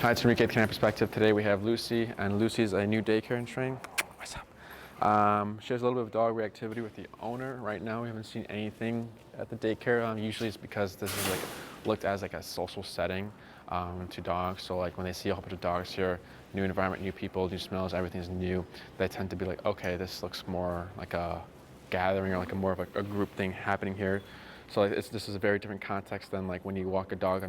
Hi, it's Enrique at Canine Perspective. Today we have Lucy, and Lucy's a new daycare in training. What's up? She has a little bit of dog reactivity with the owner. Right now we haven't seen anything at the daycare. Usually it's because this is looked as like a social setting to dogs. So like when they see a whole bunch of dogs here, new environment, new people, new smells, everything's new, they tend to be like, okay, this looks more like a gathering or like more of a group thing happening here. So like this is a very different context than like when you walk a dog on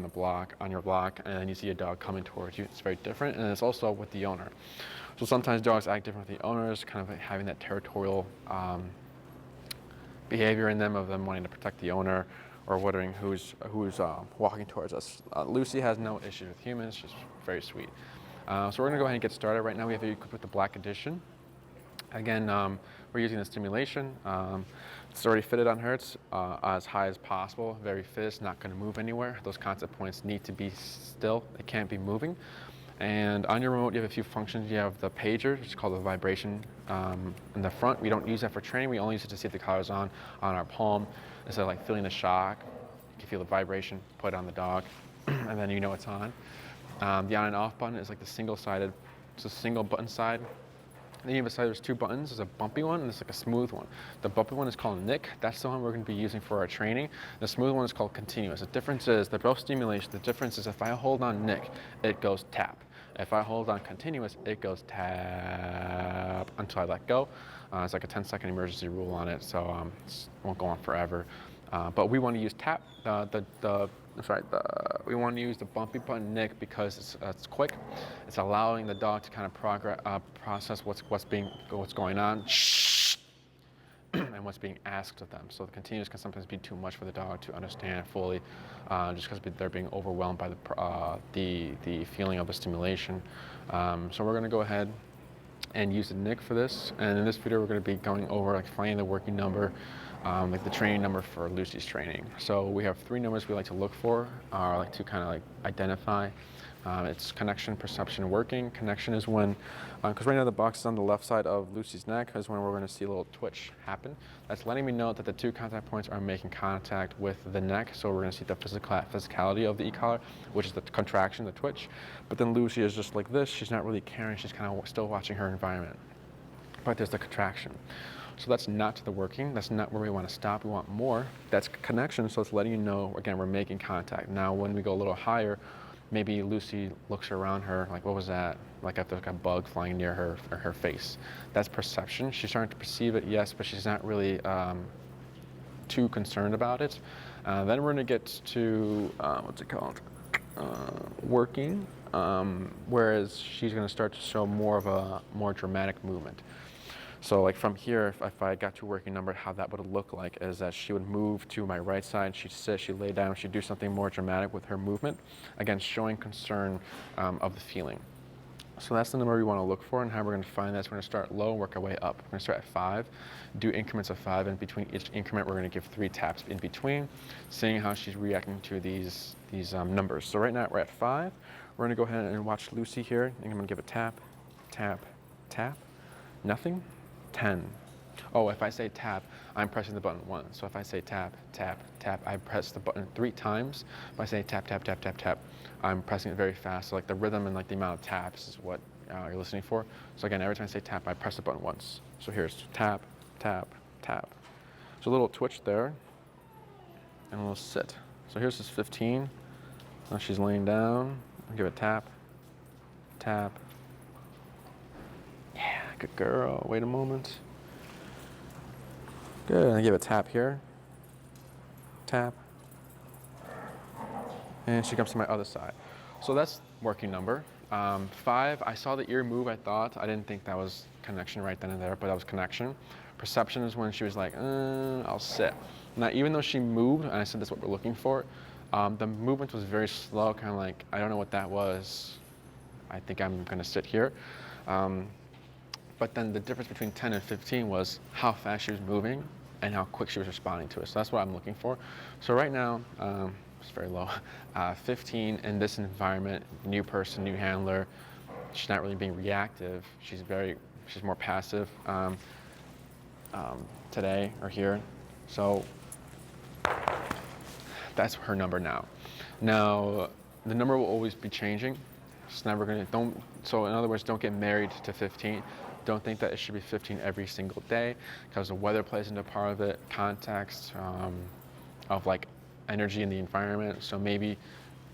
your block, and then you see a dog coming towards you. It's very different, and it's also with the owner. So sometimes dogs act different with the owners, kind of like having that territorial behavior in them of them wanting to protect the owner or wondering who's walking towards us. Lucy has no issues with humans, she's very sweet. So we're gonna go ahead and get started. Right now we have it equipped with the Black Edition. Again, we're using the stimulation. It's already fitted on her. It's as high as possible, very fit. It's not going to move anywhere. Those contact points need to be still. They can't be moving. And on your remote, you have a few functions. You have the pager, which is called the vibration in the front. We don't use that for training. We only use it to see if the collar's on our palm. Instead of like feeling the shock, you can feel the vibration, put it on the dog, and then you know it's on. The on and off button is like the single-sided. It's a single button side. Then you have a side, there's two buttons. There's a bumpy one and there's like a smooth one. The bumpy one is called Nick. That's the one we're going to be using for our training. The smooth one is called Continuous. The difference is they're both stimulation. The difference is if I hold on Nick, it goes tap. If I hold on Continuous, it goes tap until I let go. It's like a 10-second emergency rule on it, so it won't go on forever. But we want to use tap. We want to use the bumpy button Nick because it's quick. It's allowing the dog to kind of process what's going on and what's being asked of them. So the continuous can sometimes be too much for the dog to understand fully, just because they're being overwhelmed by the feeling of the stimulation. So we're going to go ahead and use the Nick for this. And in this video, we're going to be going over like finding the working number, like the training number for Lucy's training. So we have three numbers we like to look for, or like to kind of like identify. It's connection, perception, working. Connection is when, because right now the box is on the left side of Lucy's neck, is when we're going to see a little twitch happen. That's letting me know that the two contact points are making contact with the neck. So we're going to see the physicality of the e-collar, which is the contraction, the twitch. But then Lucy is just like this. She's not really caring. She's kind of still watching her environment. But there's the contraction. So that's not the working. That's not where we want to stop. We want more. That's connection. So it's letting you know, again, we're making contact. Now, when we go a little higher, maybe Lucy looks around her, like, what was that? Like if there's like a bug flying near her face. That's perception. She's starting to perceive it, yes, but she's not really too concerned about it. Then we're going to get to, what's it called? Working, whereas she's going to start to show more of a more dramatic movement. So like from here, if I got to working number, how that would look like is that she would move to my right side, she'd sit, she'd lay down, she'd do something more dramatic with her movement, again, showing concern of the feeling. So that's the number we want to look for, and how we're going to find that is we're going to start low and work our way up. We're going to start at 5, do increments of 5, and between each increment we're going to give 3 taps in between, seeing how she's reacting to these numbers. So right now we're at 5. We're going to go ahead and watch Lucy here, and I'm going to give a tap, tap, tap, nothing. 10. Oh, if I say tap, I'm pressing the button once. So if I say tap, tap, tap, I press the button 3 times. If I say tap, tap, tap, tap, tap, I'm pressing it very fast. So like the rhythm and like the amount of taps is what you're listening for. So again, every time I say tap, I press the button once. So here's tap, tap, tap. So a little twitch there, and a little sit. So here's this 15. Now she's laying down. I'll give it tap, tap. Yeah, good girl. Wait a moment. Good. I give a tap here. Tap. And she comes to my other side. So that's working number. 5, I saw the ear move, I thought. I didn't think that was connection right then and there, but that was connection. Perception is when she was like, I'll sit. Now, even though she moved, and I said that's what we're looking for, the movement was very slow, kind of like, I don't know what that was. I think I'm going to sit here. But then the difference between 10 and 15 was how fast she was moving and how quick she was responding to it. So that's what I'm looking for. So right now, it's very low. 15 in this environment, new person, new handler. She's not really being reactive. She's more passive today or here. So that's her number now. Now, the number will always be changing. It's never gonna, so in other words, don't get married to 15. Don't think that it should be 15 every single day, because the weather plays into part of it, context of like energy in the environment. So maybe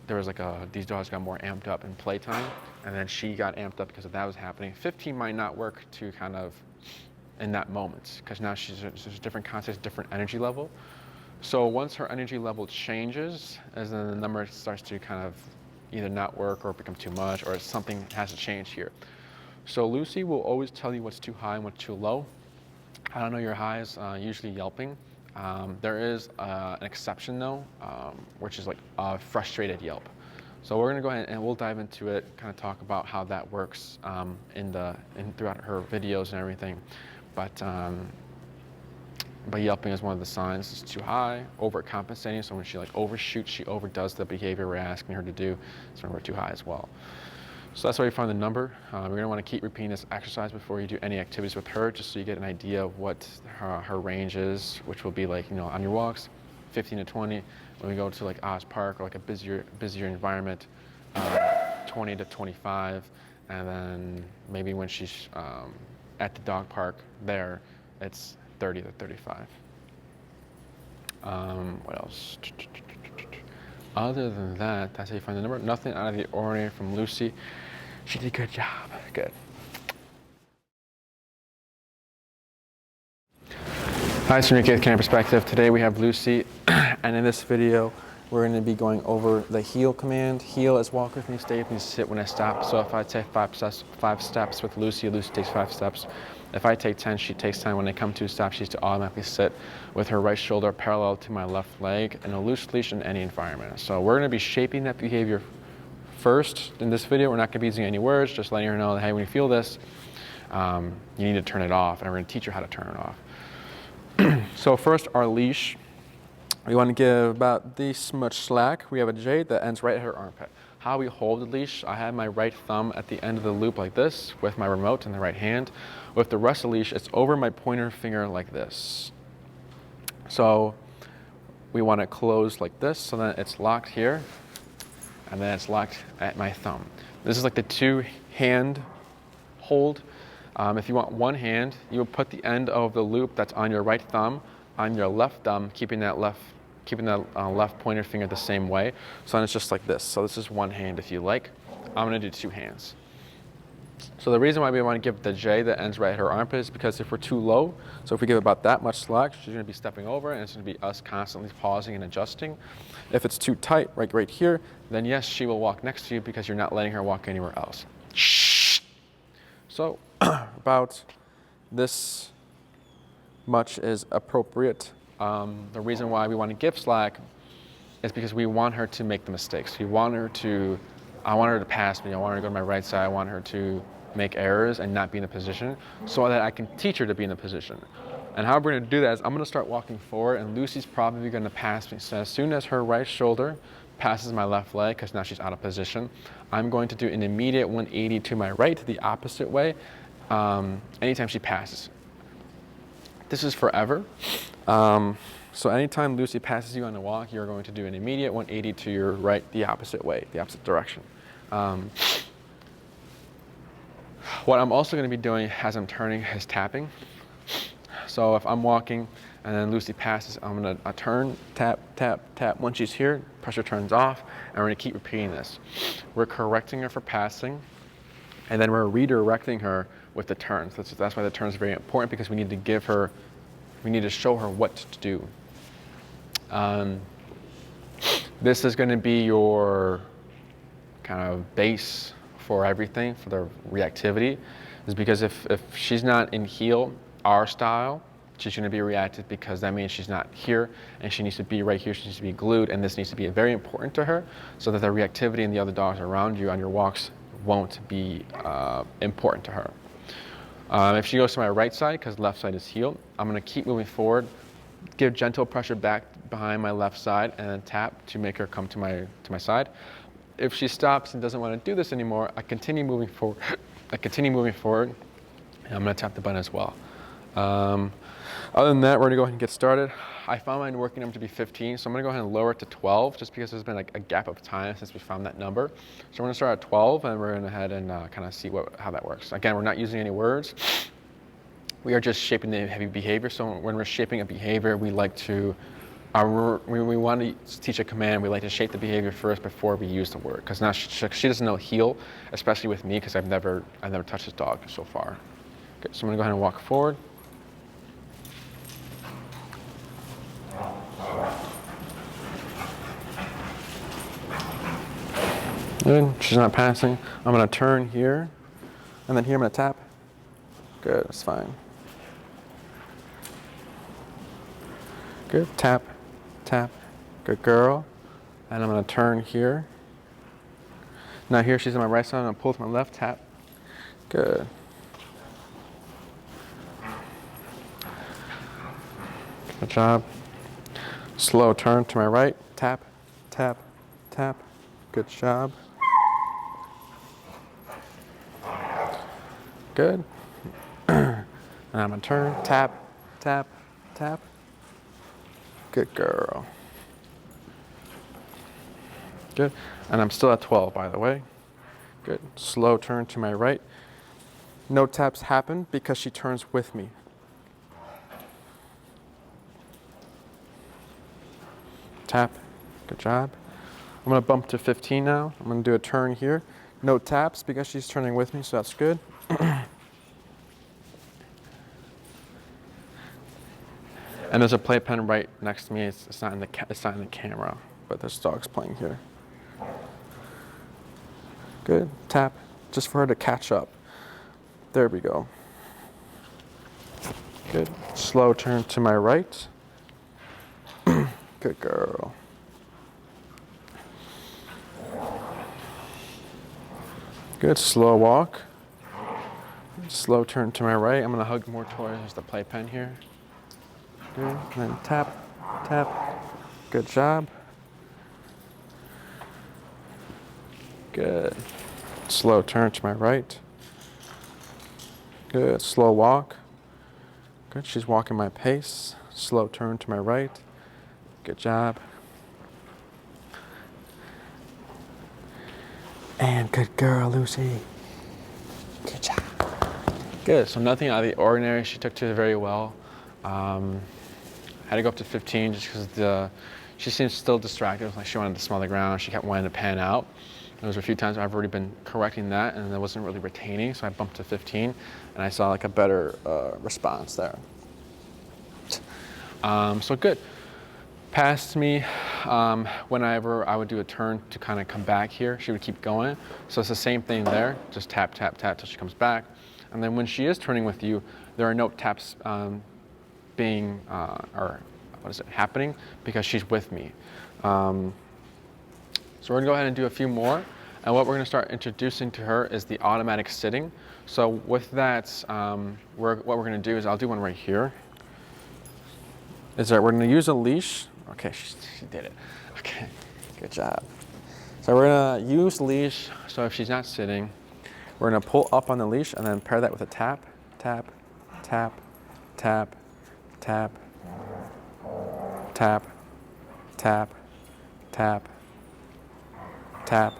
there was like these dogs got more amped up in playtime, and then she got amped up because of that was happening. 15 might not work to kind of in that moment, because now there's a different context, different energy level. So once her energy level changes, as then the number starts to kind of either not work or become too much, or something has to change here. So Lucy will always tell you what's too high and what's too low. I don't know your highs, usually yelping. There is an exception though, which is like a frustrated yelp. So we're gonna go ahead and we'll dive into it, kind of talk about how that works throughout her videos and everything. But yelping is one of the signs. It's too high, overcompensating. So when she like overshoots, she overdoes the behavior we're asking her to do. So when we're too high as well. So that's why you find the number. You're gonna wanna keep repeating this exercise before you do any activities with her, just so you get an idea of what her range is, which will be like, on your walks, 15 to 20. When we go to like Oz Park or like a busier environment, 20 to 25. And then maybe when she's at the dog park there, it's 30 to 35. What else? Other than that, that's how you find the number. Nothing out of the ordinary from Lucy. She did a good job. Good. Hi, San Miguel Canine Perspective. Today we have Lucy, and in this video, we're going to be going over the heel command. Heel is walk with me, stay with me, sit when I stop. So if I take 5 steps with Lucy, Lucy takes 5 steps. If I take 10, she takes 10. When I come to a stop, she's to automatically sit with her right shoulder parallel to my left leg in a loose leash in any environment. So we're going to be shaping that behavior first in this video. We're not going to be using any words, just letting her know that, hey, when you feel this, you need to turn it off, and we're going to teach her how to turn it off. So first, our leash. We want to give about this much slack. We have a J that ends right at her armpit. How we hold the leash, I have my right thumb at the end of the loop like this with my remote in the right hand. With the rest of the leash, it's over my pointer finger like this. So we want to close like this, so then it's locked here, and then it's locked at my thumb. This is like the 2-hand hold. If you want one hand, you will put the end of the loop that's on your right thumb on your left thumb, keeping that left pointer finger the same way. So then it's just like this. So this is one hand if you like. I'm gonna do 2 hands. So the reason why we want to give the J that ends right at her armpit is because if we're too low, so if we give about that much slack, she's gonna be stepping over, and it's gonna be us constantly pausing and adjusting. If it's too tight, right here, then yes, she will walk next to you because you're not letting her walk anywhere else. So about this much is appropriate. The reason why we want to give slack is because we want her to make the mistakes. I want her to pass me. I want her to go to my right side. I want her to make errors and not be in a position so that I can teach her to be in a position. And how we're going to do that is I'm going to start walking forward, and Lucy's probably going to pass me. So as soon as her right shoulder passes my left leg, because now she's out of position, I'm going to do an immediate 180 to my right, the opposite way, anytime she passes. This is forever. So anytime Lucy passes you on the walk, you're going to do an immediate 180 to your right, the opposite way, the opposite direction. What I'm also going to be doing as I'm turning is tapping. So if I'm walking and then Lucy passes, I'm going to turn, tap, tap, tap. Once she's here, pressure turns off, and we're going to keep repeating this. We're correcting her for passing, and then we're redirecting her with the turns. That's why the turn is very important, because we need to show her what to do. This is going to be your kind of base for everything, for the reactivity, is because if she's not in heel, our style, she's going to be reactive, because that means she's not here, and she needs to be right here. She needs to be glued, and this needs to be very important to her, so that the reactivity and the other dogs around you on your walks won't be important to her. If she goes to my right side, because left side is heel, I'm going to keep moving forward, give gentle pressure back behind my left side, and then tap to make her come to my side. If she stops and doesn't want to do this anymore, I continue moving forward. And I'm going to tap the button as well. Other than that, we're gonna go ahead and get started. I found my working number to be 15, so I'm gonna go ahead and lower it to 12, just because there's been like a gap of time since we found that number. So we're gonna start at 12, and we're gonna head and kind of see how that works. Again, we're not using any words. We are just shaping the heavy behavior. So when we're shaping a behavior, we like to, we want to teach a command. We like to shape the behavior first before we use the word, because now she doesn't know heel, especially with me, because I've never touched this dog so far. Okay, so I'm gonna go ahead and walk forward. Good. She's not passing. I'm gonna turn here, and then here I'm gonna tap. Good. That's fine. Good. Tap, tap. Good girl. And I'm gonna turn here. Now here she's on my right side. I'm gonna pull to my left. Tap. Good. Good job. Slow turn to my right. Tap, tap, tap. Good job. Good. And I'm gonna turn, tap, tap, tap. Good girl. Good. And I'm still at 12, by the way. Good. Slow turn to my right. No taps happen because she turns with me. Tap. Good job. I'm gonna bump to 15 now. I'm gonna do a turn here. No taps because she's turning with me, so that's good. And there's a playpen right next to me. It's not in the camera, but there's dogs playing here. Good. Tap, just for her to catch up. There we go. Good. Slow turn to my right. Good girl. Good. Slow walk. Slow turn to my right. I'm gonna hug more towards the playpen here. Good. And then tap, tap. Good job. Good. Slow turn to my right. Good. Slow walk. Good. She's walking my pace. Slow turn to my right. Good job. And good girl, Lucy. Good job. Good. So nothing out of the ordinary. She took to it very well. Had to go up to 15 just because she seemed still distracted. Like she wanted to smell the ground. She kept wanting to pan out. There was a few times I've already been correcting that, and it wasn't really retaining. So I bumped to 15, and I saw like a better response there. So good. Past me, whenever I would do a turn to kind of come back here, she would keep going. So it's the same thing there. Just tap, tap, tap till she comes back. And then when she is turning with you, there are no taps happening because she's with me. So we're gonna go ahead and do a few more. And what we're gonna start introducing to her is the automatic sitting. So with that, what we're gonna do is I'll do one right here. We're gonna use a leash. Okay, she did it. Okay, good job. So we're gonna use leash. So if she's not sitting, we're gonna pull up on the leash and then pair that with a tap, tap, tap, tap, tap, tap, tap, tap, tap,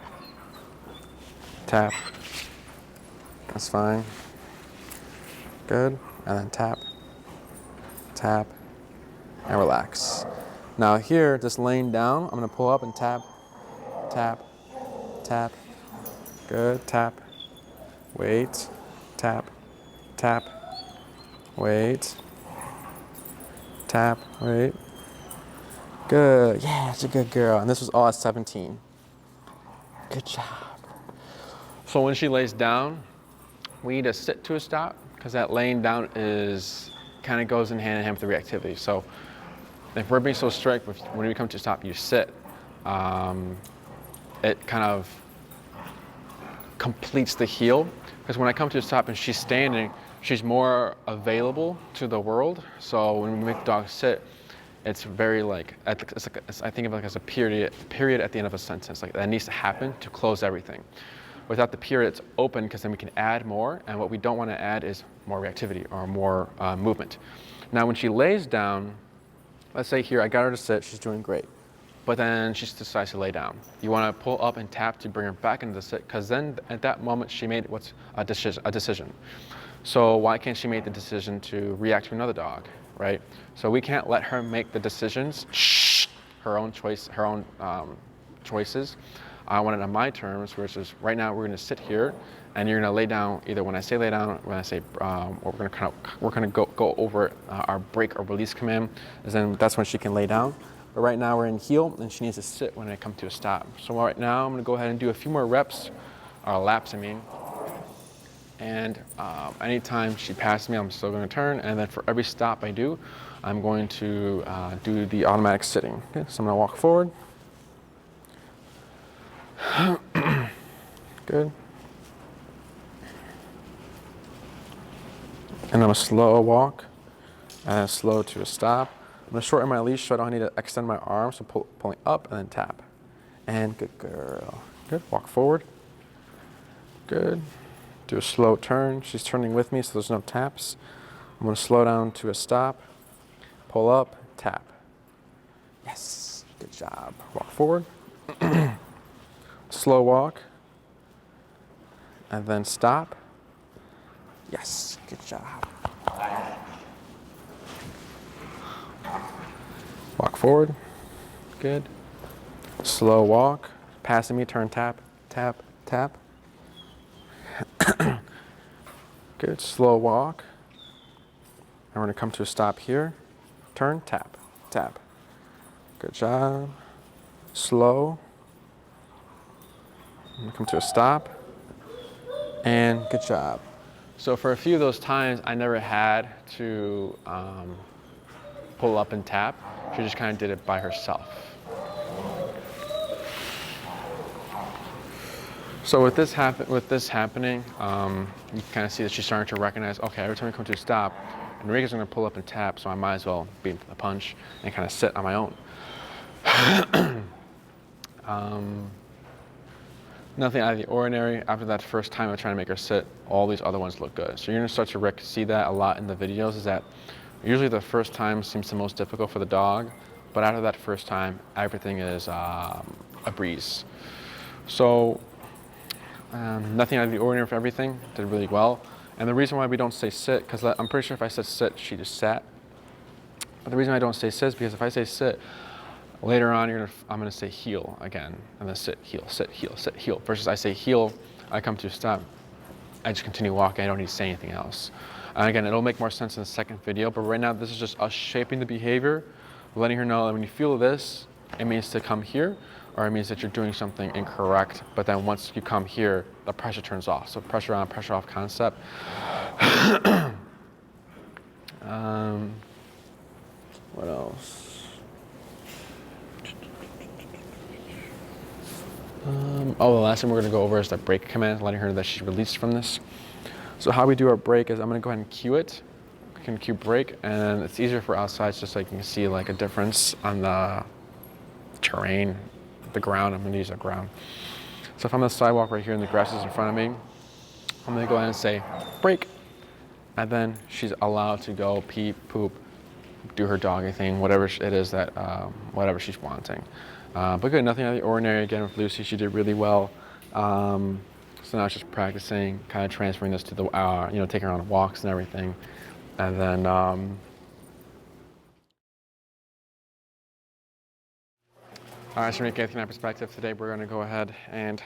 tap. That's fine. Good. And then tap, tap, and relax. Now here, just laying down, I'm gonna pull up and tap, tap, tap. Good. Tap. Wait. Tap, tap. Wait. Tap. Wait. Good. Yeah, it's a good girl. And this was all at 17. Good job. So when she lays down, we need to sit to a stop because that laying down kind of goes in hand with the reactivity. So if we're being so strict, when we come to a stop, you sit. It kind of completes the heel because when I come to a stop and she's standing, she's more available to the world. So when we make the dog sit, it's very I think of it like as a period at the end of a sentence. Like that needs to happen to close everything. Without the period, it's open because then we can add more, and what we don't want to add is more reactivity or more movement. Now when she lays down, let's say here I got her to sit, she's doing great, but then she decides to lay down. You want to pull up and tap to bring her back into the sit, because then at that moment she made what's a decision. So why can't she make the decision to react to another dog, right? So we can't let her make the decisions, her own choices. I want it on my terms, which is right now we're going to sit here, and you're going to lay down either when I say lay down, when I say, or we're going to go over our break or release command, and then that's when she can lay down. But right now we're in heel, and she needs to sit when I come to a stop. So right now I'm going to go ahead and do a few more reps, or laps, I mean. And anytime she passes me, I'm still going to turn, and then for every stop I do, I'm going to do the automatic sitting. Okay, so I'm going to walk forward. Good. And I'm a slow walk, and slow to a stop. I'm going to shorten my leash so I don't need to extend my arms, so pulling up and then tap. And good girl. Good, walk forward. Good. Do a slow turn. She's turning with me, so there's no taps. I'm going to slow down to a stop, pull up, tap. Yes, good job. Walk forward. Slow walk, and then stop. Yes, good job. Walk forward, good. Slow walk, passing me, turn, tap, tap, tap. Good, slow walk. And we're gonna come to a stop here. Turn, tap, tap. Good job. Slow. Come to a stop, and good job. So for a few of those times, I never had to pull up and tap. She just kind of did it by herself. So with this happening, you kind of see that she's starting to recognize, okay, every time we come to a stop, Enrique's going to pull up and tap, so I might as well beat the punch and kind of sit on my own. Nothing out of the ordinary. After that first time of trying to make her sit, all these other ones look good. So you're going to start to see that a lot in the videos, is that usually the first time seems the most difficult for the dog, but after that first time, everything is a breeze. So nothing out of the ordinary for everything, did really well. And the reason why we don't say sit, because I'm pretty sure if I said sit, she just sat. But the reason I don't say sit is because if I say sit, later on, I'm going to say heel again, and then sit, heel, sit, heel, sit, heel. Versus I say heel, I come to a stop, I just continue walking, I don't need to say anything else. And again, it'll make more sense in the second video, but right now this is just us shaping the behavior, letting her know that when you feel this, it means to come here, or it means that you're doing something incorrect, but then once you come here, the pressure turns off. So pressure on, pressure off concept. What else? The last thing we're going to go over is the break command, letting her know that she's released from this. So how we do our break is I'm going to go ahead and cue it. We can cue break, and it's easier for outside just so you can see like a difference on the terrain, the ground. I'm going to use the ground. So if I'm on the sidewalk right here and the grass is in front of me, I'm going to go ahead and say break, and then she's allowed to go pee, poop, do her doggy thing, whatever it is that, whatever she's wanting. But good, nothing out of the ordinary. Again, with Lucy, she did really well. So now it's just practicing, kind of transferring this to the, taking her on walks and everything. And then, all right, so from a canine perspective, today we're going to go ahead and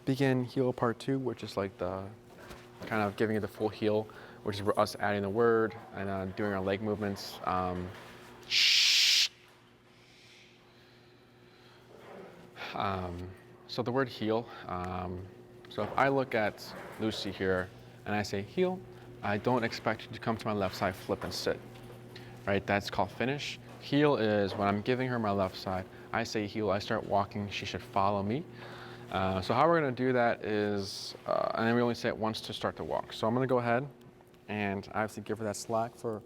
begin heel part 2, which is like the kind of giving it the full heel, which is us adding the word and doing our leg movements. So the word heel, so if I look at Lucy here and I say heel, I don't expect you to come to my left side, flip and sit, right? That's called finish. Heel is when I'm giving her my left side, I say heel, I start walking, she should follow me. So how we're gonna do that is, and then we only say it once to start to walk. So I'm gonna go ahead and obviously give her that slack for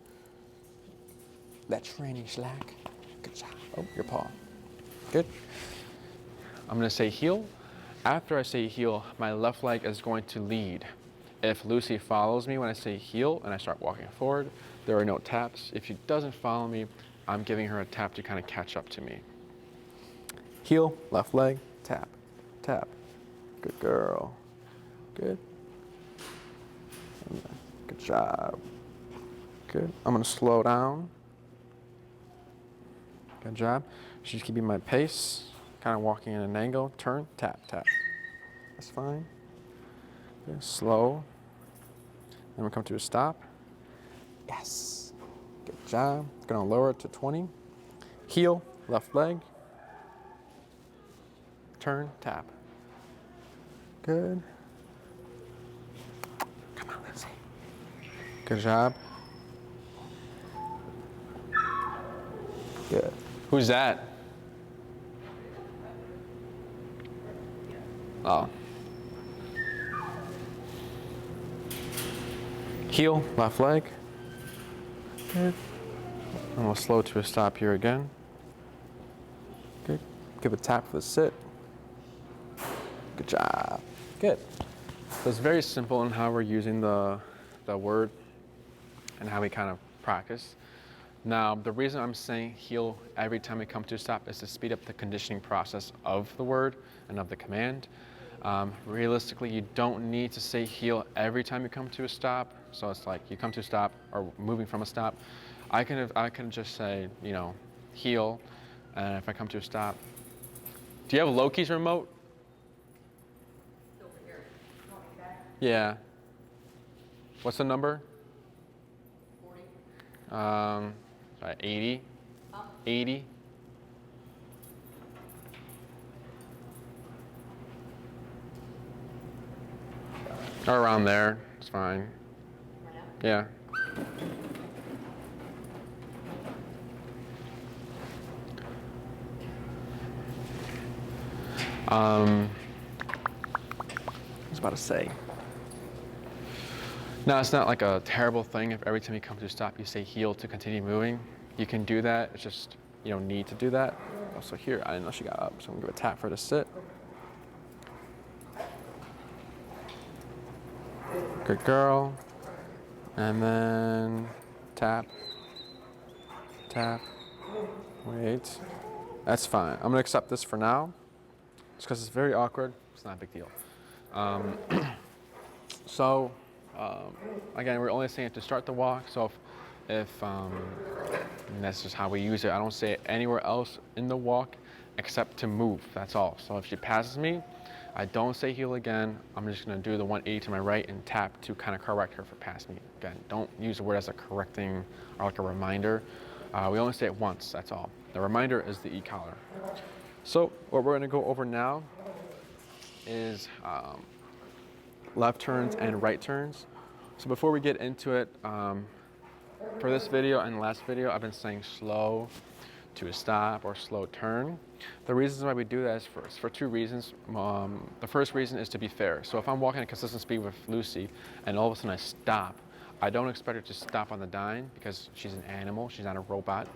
that training slack. Good job. Oh, your paw. Good. I'm gonna say heel, After I say heel, my left leg is going to lead. If Lucy follows me when I say heel and I start walking forward, there are no taps. If she doesn't follow me, I'm giving her a tap to kind of catch up to me. Heel, left leg, tap, tap. Good girl. Good. Good job. Good. I'm gonna slow down. Good job. She's keeping my pace, kind of walking in an angle. Turn, tap, tap. That's fine. Good. Slow. Then we come to a stop. Yes. Good job. Gonna lower it to 20. Heel, left leg. Turn, tap. Good. Come on, Lindsay. Good job. Good. Who's that? Oh. Heel, left leg. Good. And we'll slow to a stop here again. Good. Give a tap for the sit. Good job. Good. So it's very simple in how we're using the word and how we kind of practice. Now, the reason I'm saying heel every time we come to a stop is to speed up the conditioning process of the word and of the command. Realistically, you don't need to say heel every time you come to a stop. So it's like you come to a stop or moving from a stop. I can just say, you know, heel, and if I come to a stop. Do you have Loki's remote? Over here. You want me back? Yeah. What's the number? 40. 80. Huh? 80. Or around there. It's fine. Right now? Yeah. I was about to say. Now, it's not like a terrible thing if every time you come to a stop you say heel to continue moving. You can do that. It's just you don't need to do that. Also here, I didn't know she got up, so I'm gonna give a tap for her to sit. Good girl. And then tap, tap, wait. That's fine. I'm gonna accept this for now. Just because it's very awkward, it's not a big deal. Again, we're only saying it to start the walk, so if and that's just how we use it. I don't say it anywhere else in the walk except to move, that's all. So if she passes me, I don't say heel again. I'm just gonna do the 180 to my right and tap to kind of correct her for passing me. Again, don't use the word as a correcting or like a reminder. We only say it once, that's all. The reminder is the e-collar. So what we're gonna go over now is left turns and right turns. So before we get into it, for this video and the last video, I've been saying slow to a stop or slow turn. The reasons why we do that is for two reasons. The first reason is to be fair. So if I'm walking at consistent speed with Lucy and all of a sudden I stop, I don't expect her to stop on the dime because she's an animal, she's not a robot.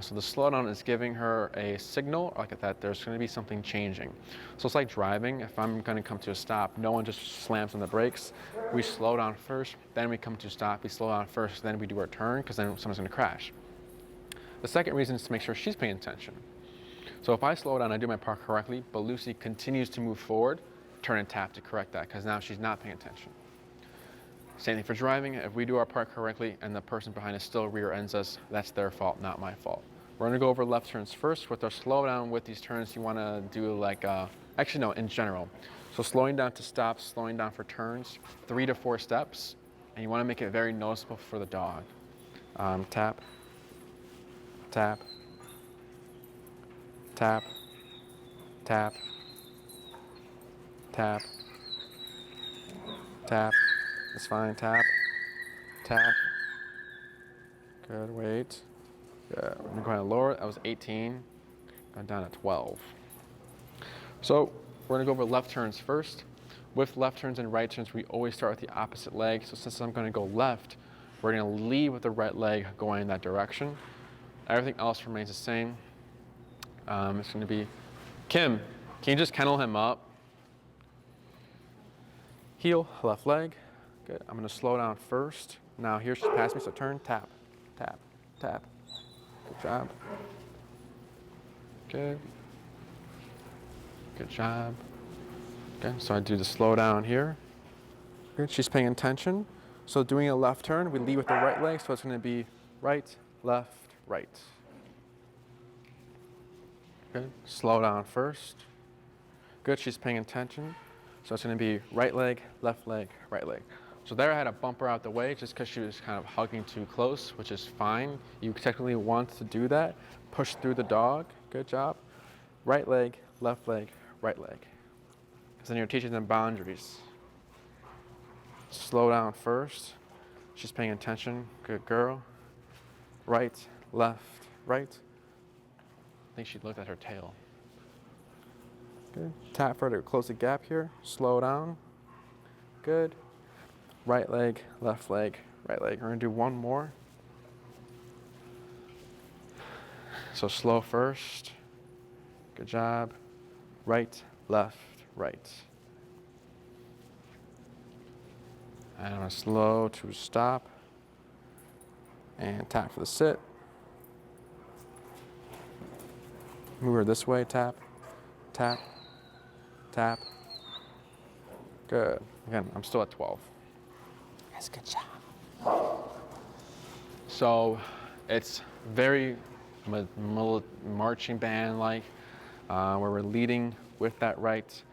So the slowdown is giving her a signal like that there's going to be something changing. So it's like driving. If I'm going to come to a stop, no one just slams on the brakes. We slow down first, then we come to a stop. We slow down first, then we do our turn because then someone's going to crash. The second reason is to make sure she's paying attention. So if I slow down, I do my part correctly, but Lucy continues to move forward, turn and tap to correct that because now she's not paying attention. Same thing for driving. If we do our part correctly and the person behind us still rear ends us, that's their fault, not my fault. We're gonna go over left turns first. With our slowdown with these turns, you wanna do like, actually no, in general. So slowing down to stops, slowing down for turns, 3 to 4 steps, and you wanna make it very noticeable for the dog. Tap, tap, tap, tap, tap, tap. That's fine. Tap, tap. Good. Wait. Good. I'm gonna go ahead and lower it. That was 18. Going down to 12. So we're gonna go over left turns first. With left turns and right turns, we always start with the opposite leg. So since I'm gonna go left, we're gonna lead with the right leg going in that direction. Everything else remains the same. It's gonna be, Kim, can you just kennel him up? Heel, left leg. Good. I'm going to slow down first. Now here she's past me, so turn, tap, tap, tap. Good job. Good. Good job. Okay, so I do the slow down here. Good. She's paying attention. So doing a left turn, we lead with the right leg, so it's going to be right, left, right. Good. Slow down first. Good. She's paying attention. So it's going to be right leg, right leg. So there I had to bump her out the way just because she was kind of hugging too close, which is fine. You technically want to do that. Push through the dog. Good job. Right leg, right leg. Because then you're teaching them boundaries. Slow down first. She's paying attention. Good girl. Right, left, right. I think she looked at her tail. Good. Tap for her to close the gap here. Slow down. Good. Right leg, right leg. We're gonna do one more. So slow first. Good job. Right, left, right. And I'm gonna slow to stop. And tap for the sit. Move her this way, tap, tap, tap. Good. Again, I'm still at 12. That's a good job. So it's very marching band-like, where we're leading with that right,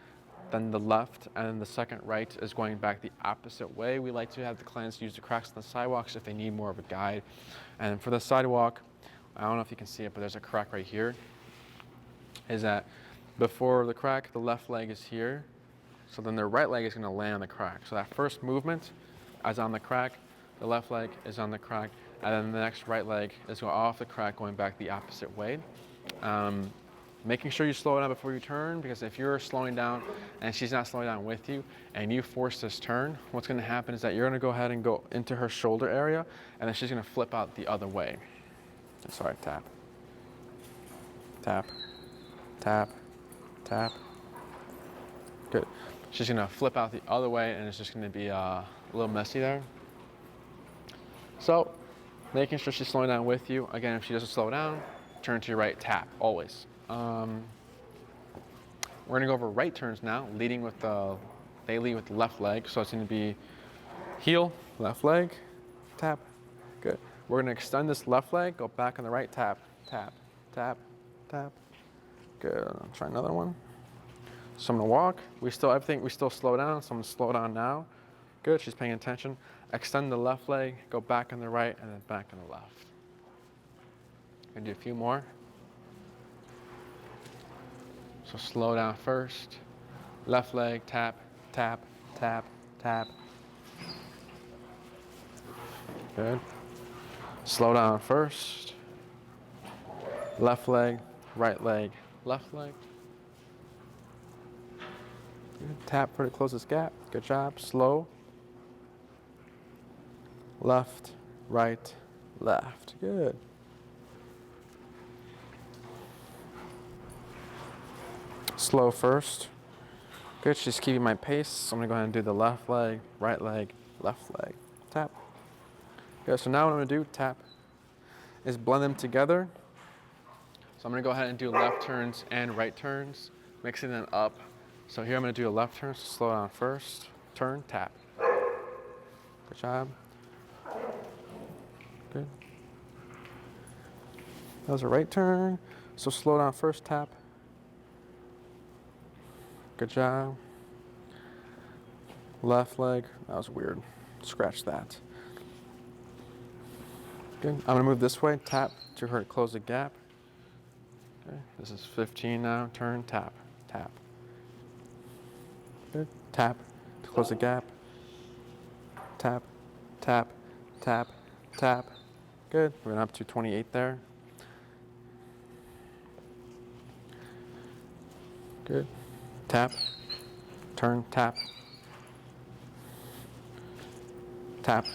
then the left, and then the second right is going back the opposite way. We like to have the clients use the cracks on the sidewalks if they need more of a guide. And for the sidewalk, I don't know if you can see it, but there's a crack right here. Is that before the crack, the left leg is here, so then the right leg is going to land on the crack. So that first movement is on the crack, the left leg is on the crack, and then the next right leg is going off the crack, going back the opposite way. Making sure you slow down before you turn, because if you're slowing down and she's not slowing down with you, and you force this turn, what's going to happen is that you're going to go ahead and go into her shoulder area, and then she's going to flip out the other way. Sorry, tap, tap, tap, tap. Good. She's going to flip out the other way, and it's just going to be a little messy there. So, making sure she's slowing down with you. Again, if she doesn't slow down, turn to your right, tap, always. We're going to go over right turns now, leading with they lead with the left leg, so it's going to be heel, left leg, tap. Good. We're going to extend this left leg, go back on the right, tap, tap, tap, tap. Good. I'll try another one. So I'm going to walk. We still slow down, so I'm going to slow down now. Good. She's paying attention. Extend the left leg, go back on the right, and then back on the left. Going to do a few more. So slow down first. Left leg, tap, tap, tap, tap. Good. Slow down first. Left leg, left leg. Good. Tap for the closest gap. Good job. Slow. Left, right, left. Good. Slow first. Good. She's keeping my pace. So I'm going to go ahead and do the left leg, left leg. Tap. Good. So now what I'm going to do, tap, is blend them together. So I'm going to go ahead and do left turns and right turns, mixing them up. So here I'm going to do a left turn, so slow down first. Turn, tap. Good job. Good. That was a right turn. So slow down first, tap. Good job. Left leg. That was weird. Scratch that. Good. I'm going to move this way. Tap to her to close the gap. Okay. This is 15 now. Turn, tap, tap. Good. Tap to close the gap. Tap, tap, tap, tap. Good. We're going up to 28 there. Good. Tap, turn, tap, tap.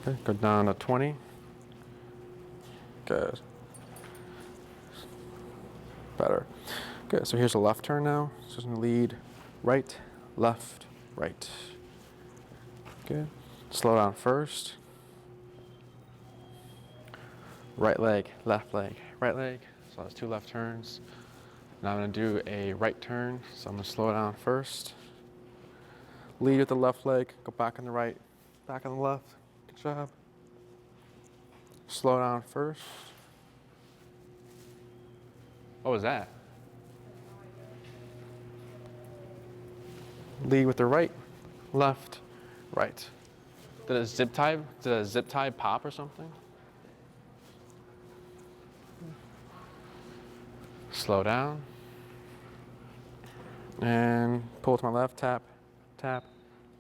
Okay, go down to 20. Good. Better. Good, so here's a left turn now. So it's going to lead right, left, right. Good. Slow down first. Right leg, right leg. So that's 2 left turns. Now I'm going to do a right turn. So I'm going to slow down first. Lead with the left leg, go back on the right, back on the left. Good job. Slow down first. What was that? Lead with the right, left, right. Did a zip tie pop or something? Slow down. And pull to my left, tap, tap,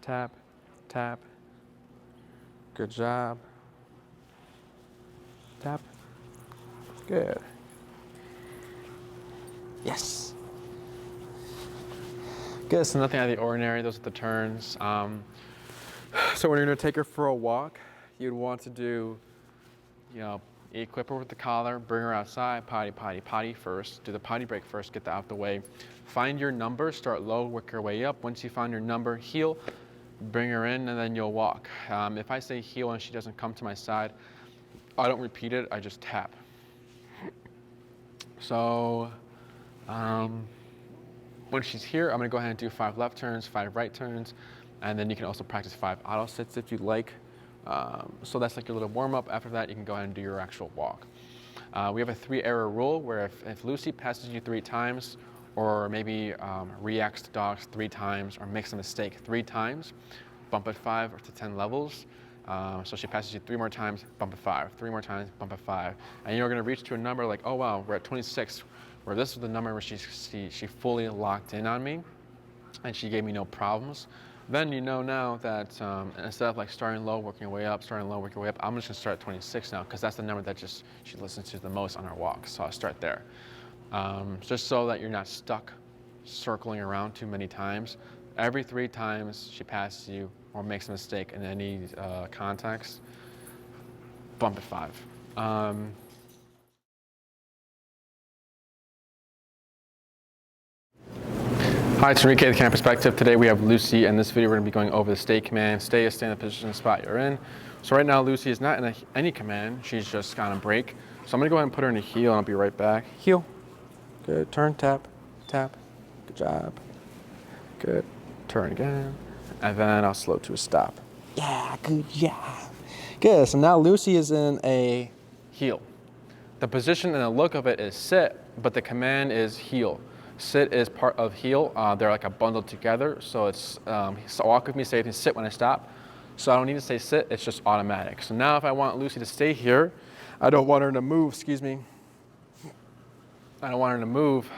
tap, tap. Good job. Tap. Good. Yes. Good, so nothing out of the ordinary. Those are the turns. So when you're gonna take her for a walk, you'd want to do, equip her with the collar, bring her outside, potty first, do the potty break first, get that out the way. Find your number, start low, work your way up. Once you find your number, heel, bring her in, and then you'll walk. If I say heel and she doesn't come to my side, I don't repeat it, I just tap. So, when she's here, I'm gonna go ahead and do 5 left turns, 5 right turns, and then you can also practice 5 auto sits if you'd like. So that's like your little warm up. After that, you can go ahead and do your actual walk. We have a 3-error rule where if Lucy passes you 3 times, or maybe reacts to dogs 3 times, or makes a mistake 3 times, bump it 5 to 10 levels. So she passes you 3 more times, bump it 5, 3 more times, bump it 5. And you're gonna reach to a number like, oh wow, we're at 26, where this is the number where she fully locked in on me, and she gave me no problems. Then you know now that instead of like starting low, working your way up, starting low, working your way up, I'm just gonna start at 26 now, because that's the number that she listens to the most on our walks. So I'll start there. Just so that you're not stuck circling around too many times. Every 3 times she passes you or makes a mistake in any context, bump it 5. Hi, it's Enrique, the Canine Perspective. Today we have Lucy. In this video we're going to be going over the stay command. Stay is stay in the position and spot you're in. So right now Lucy is not in any command, she's just on a break. So I'm going to go ahead and put her in a heel and I'll be right back. Heel. Good. Turn, tap, tap. Good job. Good. Turn again. And then I'll slow to a stop. Yeah, good job. Good. So now Lucy is in a heel. The position and the look of it is sit, but the command is heel. Sit is part of heel. They're like a bundled together. So it's so walk with me, say sit when I stop. So I don't need to say sit, it's just automatic. So now if I want Lucy to stay here, I don't want her to move, excuse me. I don't want her to move.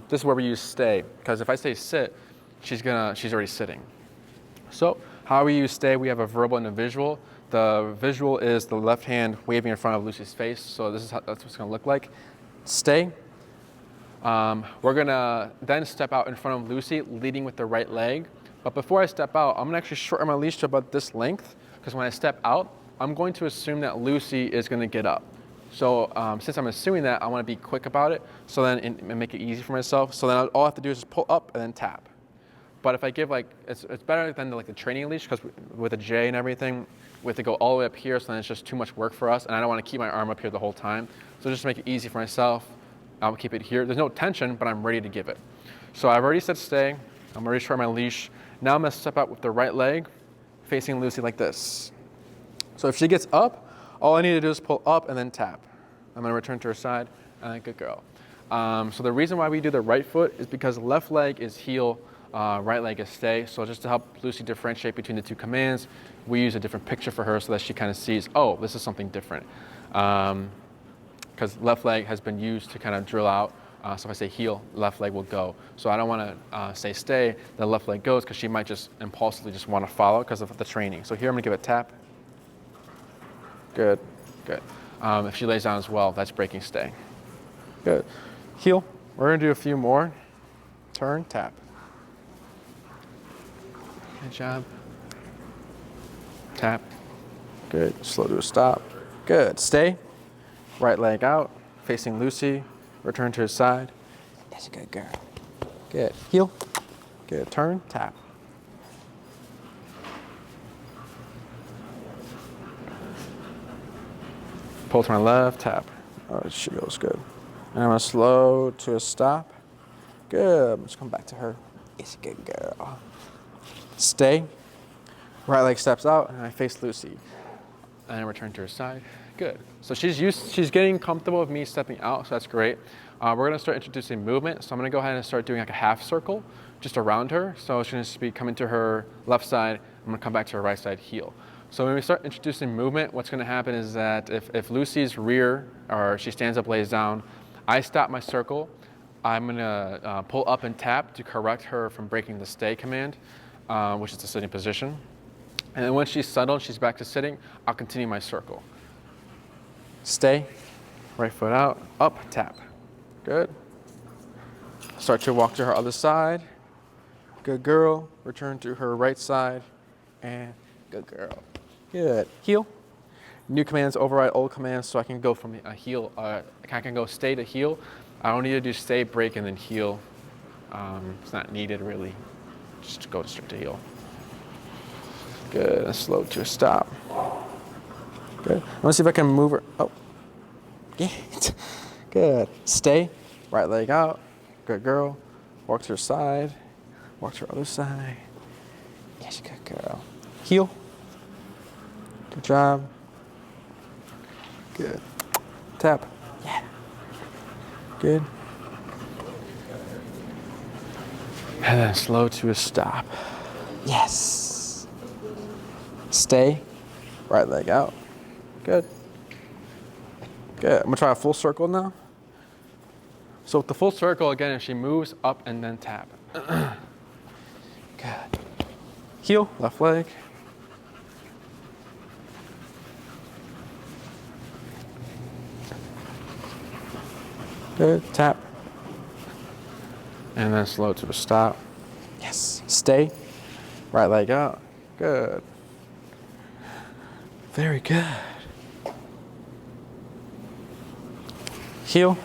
This is where we use stay, because if I say sit, she's already sitting. So how we use stay, we have a verbal and a visual. The visual is the left hand waving in front of Lucy's face. So that's what it's gonna look like. Stay. We're gonna then step out in front of Lucy, leading with the right leg. But before I step out, I'm gonna actually shorten my leash to about this length, because when I step out, I'm going to assume that Lucy is gonna get up. So since I'm assuming that, I wanna be quick about it, so then and make it easy for myself. So then all I have to do is just pull up and then tap. But if I give it's better than the training leash, because with a J and everything, we have to go all the way up here, so then it's just too much work for us, and I don't wanna keep my arm up here the whole time. So just to make it easy for myself, I'll keep it here. There's no tension, but I'm ready to give it. So I've already said stay. I'm already shorting my leash. Now I'm gonna step out with the right leg, facing Lucy like this. So if she gets up, all I need to do is pull up and then tap. I'm gonna return to her side, and good girl. So the reason why we do the right foot is because left leg is heel, right leg is stay. So just to help Lucy differentiate between the 2 commands, we use a different picture for her so that she kind of sees, oh, this is something different. Because left leg has been used to kind of drill out. So if I say heel, left leg will go. So I don't want to say stay, the left leg goes, because she might just impulsively just want to follow because of the training. So here I'm going to give it tap. Good, good. If she lays down as well, that's breaking stay. Good. Heel, we're going to do a few more. Turn, tap. Good job. Tap. Good. Slow to a stop. Good. Stay. Right leg out, facing Lucy, return to his side. That's a good girl. Good. Heel. Good. Turn, tap. Pull to my left, tap. Oh, she goes good. And I'm gonna slow to a stop. Good. Let's come back to her. It's a good girl. Stay. Right leg steps out, and I face Lucy. And I return to her side. Good. So she's getting comfortable with me stepping out, so that's great. We're gonna start introducing movement. So I'm gonna go ahead and start doing like a half circle just around her. So she's gonna be coming to her left side. I'm gonna come back to her right side, heel. So when we start introducing movement, what's gonna happen is that if Lucy's rear, or she stands up, lays down, I stop my circle. I'm gonna pull up and tap to correct her from breaking the stay command, which is the sitting position. And then once she's settled, she's back to sitting, I'll continue my circle. Stay, right foot out, up, tap. Good. Start to walk to her other side. Good girl. Return to her right side, and good girl. Good. Heel. New commands override old commands, so I can go from a heel. I can go stay to heel. I don't need to do stay, break, and then heel. It's not needed really. Just go straight to heel. Good. And slow to a stop. Good. Let's see if I can move her. Oh. Yeah. Good. Stay. Right leg out. Good girl. Walk to her side. Walk to her other side. Yes, good girl. Heel. Good job. Good. Tap. Yeah. Good. And then slow to a stop. Yes. Stay. Right leg out. Good. Good. I'm gonna try a full circle now. So with the full circle, again, if she moves up and then tap. Good. Heel, left leg. Good, tap. And then slow to a stop. Yes, stay. Right leg out. Good. Very good. Heel.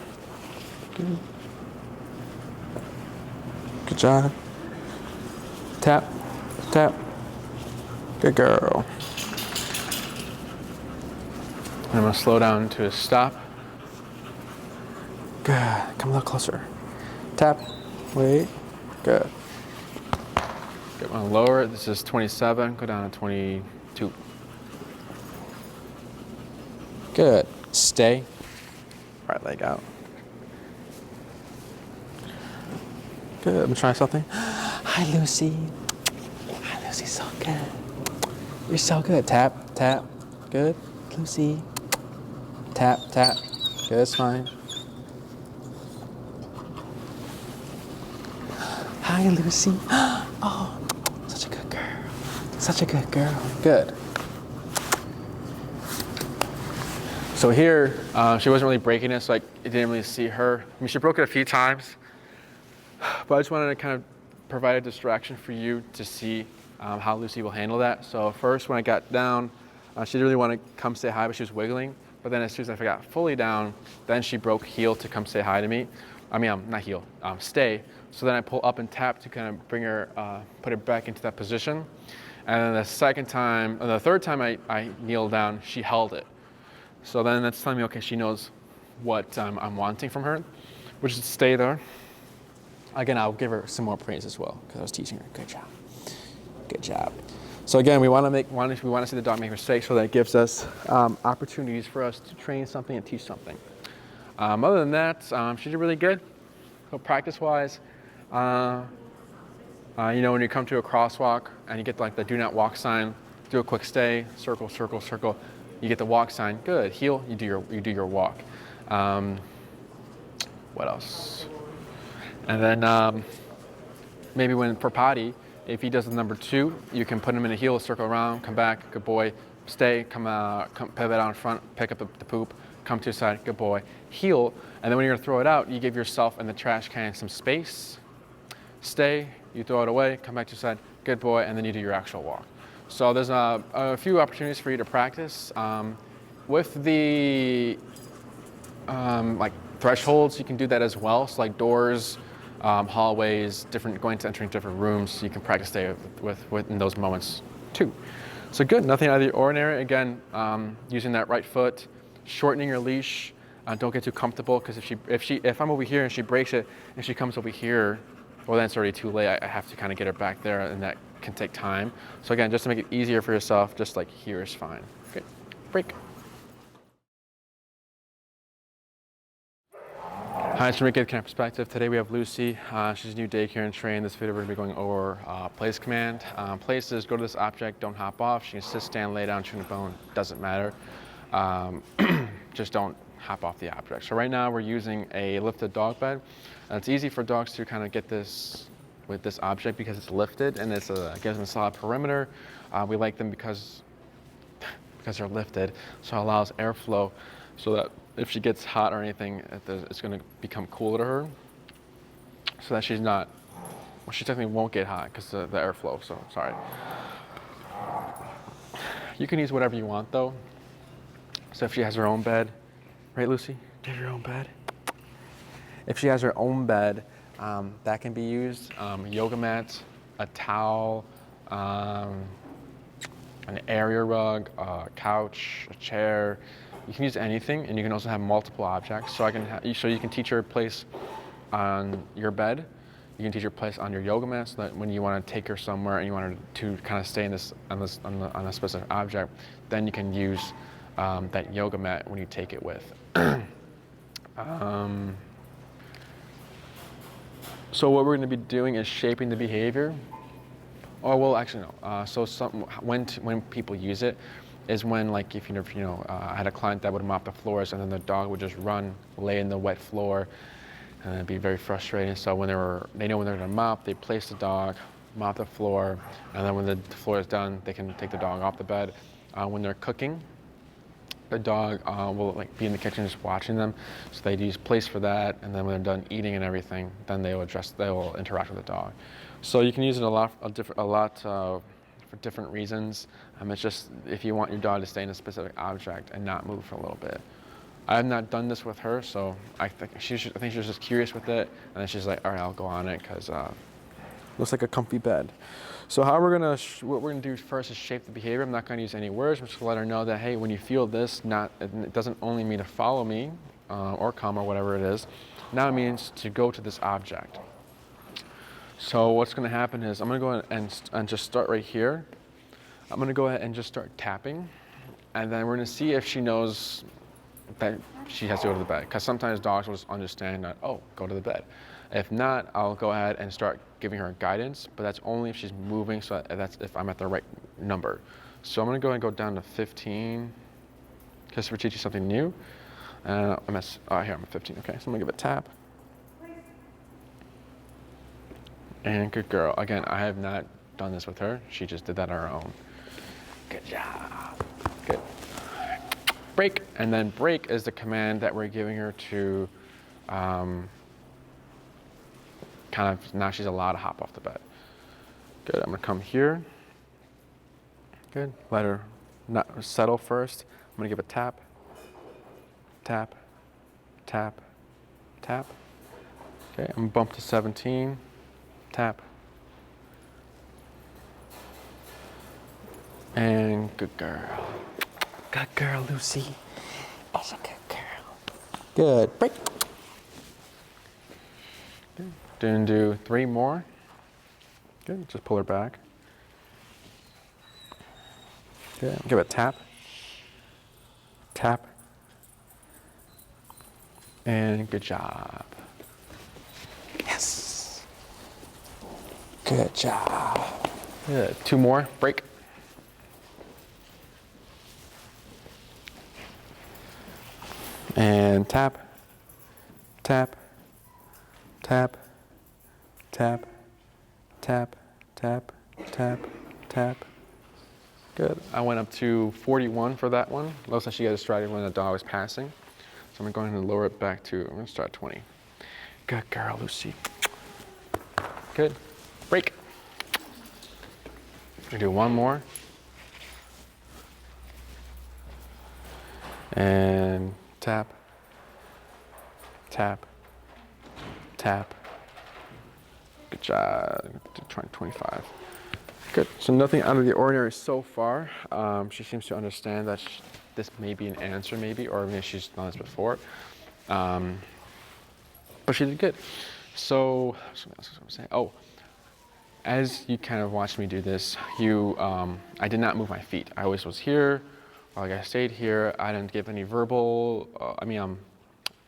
Good. Good job. Tap, tap. Good girl. And I'm gonna slow down to a stop. Good. Come a little closer. Tap. Wait. Good. Get one lower. This is 27. Go down to 22. Good. Stay. Right leg out. Good. I'm gonna try something. Hi, Lucy. Hi, Lucy. So good. You're so good. Tap, tap. Good. Lucy. Tap, tap. Good. It's fine. Hi, Lucy. Oh, such a good girl. Such a good girl. Good. So here, she wasn't really breaking it, so I didn't really see her. I mean, she broke it a few times, but I just wanted to kind of provide a distraction for you to see how Lucy will handle that. So first, when I got down, she didn't really want to come say hi, but she was wiggling. But then as soon as I got fully down, then she broke heel to come say hi to me. I mean, not heel, stay. So then I pull up and tap to kind of bring her, put her back into that position. And then the second time, or the third time I kneeled down, she held it. So then that's telling me, okay, she knows what I'm wanting from her, which is to stay there. Again, I'll give her some more praise as well, because I was teaching her. Good job. Good job. So again, we want to see the dog make mistakes, so that gives us opportunities for us to train something and teach something. Other than that, she did really good. So practice-wise, you know, when you come to a crosswalk and you get like the do not walk sign, do a quick stay, circle, circle, circle. You get the walk sign. Good. Heel. You do your walk. What else? And then maybe when for potty, if he does the number 2, you can put him in a heel, circle around, come back, good boy, stay, come pivot out in front, pick up the poop, come to your side, good boy, heel, and then when you're gonna throw it out, you give yourself and the trash can some space, stay, you throw it away, come back to your side, good boy, and then you do your actual walk. So there's a few opportunities for you to practice. With the like thresholds, you can do that as well. So like doors, hallways, entering different rooms, you can practice stay within those moments too. So good, nothing out of the ordinary. Again, using that right foot, shortening your leash. Don't get too comfortable, because if I'm over here and she breaks it and she comes over here, well, then it's already too late. I have to kind of get her back there, and that can take time. So again, just to make it easier for yourself, just like here is fine. Okay, break. Hi, it's from a Kid Camp Perspective. Today we have Lucy. She's a new daycare and train. In this video we're going to be going over place command. Place is go to this object, don't hop off. She can sit, stand, lay down, chew the bone, doesn't matter. Just don't hop off the object. So right now we're using a lifted dog bed. It's easy for dogs to kind of get this with this object because it's lifted and it gives them a solid perimeter. We like them because they're lifted, so it allows airflow so that if she gets hot or anything, it's going to become cooler to her, so that she's not, well, she technically won't get hot because the airflow, so sorry. You can use whatever you want though. So if she has her own bed, right, Lucy? Do you have your own bed? If she has her own bed, that can be used. Yoga mat, a towel, an area rug, a couch, a chair. You can use anything, and you can also have multiple objects. So you can teach her place on your bed. You can teach her place on your yoga mat, so that when you want to take her somewhere and you want her to kind of stay on a specific object, then you can use that yoga mat when you take it with. So what we're going to be doing is shaping the behavior. Oh, well, actually no. So when people use it is when, like, if I had a client that would mop the floors and then the dog would just lay in the wet floor, and it'd be very frustrating. So when they know when they're going to mop, they place the dog, mop the floor, and then when the floor is done, they can take the dog off the bed. When they're cooking, the dog will be in the kitchen just watching them, so they use place for that, and then when they're done eating and everything, then they will interact with the dog. So you can use it a lot for different reasons. It's just if you want your dog to stay in a specific object and not move for a little bit. I have not done this with her, so I think she was just curious with it, and then she's like, all right, I'll go on it because looks like a comfy bed. So what we're gonna do first is shape the behavior. I'm not gonna use any words. I'm just gonna let her know that, hey, when you feel this, it doesn't only mean to follow me or come or whatever it is. Now it means to go to this object. So what's gonna happen is I'm gonna go ahead and just start right here. I'm gonna go ahead and just start tapping, and then we're gonna see if she knows that she has to go to the bed. Because sometimes dogs will just understand that, oh, go to the bed. If not, I'll go ahead and start giving her guidance, but that's only if she's moving, so that's if I'm at the right number. So I'm gonna go ahead and go down to 15, because we're teaching something new. Here I'm at 15, okay, so I'm gonna give it a tap. And good girl. Again, I have not done this with her. She just did that on her own. Good job. Good. Break. And then break is the command that we're giving her to kind of, now she's allowed to hop off the bed. Good. I'm going to come here. Good. Let her not settle first. I'm going to give a tap, tap, tap, tap. Okay. I'm going to bump to 17. Tap. And good girl. Good girl, Lucy. That's a good girl. Good. Break. Good. Then do 3 more. Good. Just pull her back. Good. Give it a tap. Tap. And good job. Yes. Good job. Good. 2 more. Break. And tap, tap, tap, tap, tap, tap, tap, tap. Good. I went up to 41 for that one. Looks like she got distracted when the dog was passing. So I'm going to lower it back to, I'm going to start at 20. Good girl, Lucy. Good. Break. We do 1 more. And tap, tap, tap. Good job. 25. Good. So nothing out of the ordinary so far. She seems to understand that this may be an answer maybe, or maybe she's done this before. But she did good. So, something else I was going to say. Oh, as you kind of watched me do this, I did not move my feet. I always was here, or like I stayed here. I didn't give any verbal,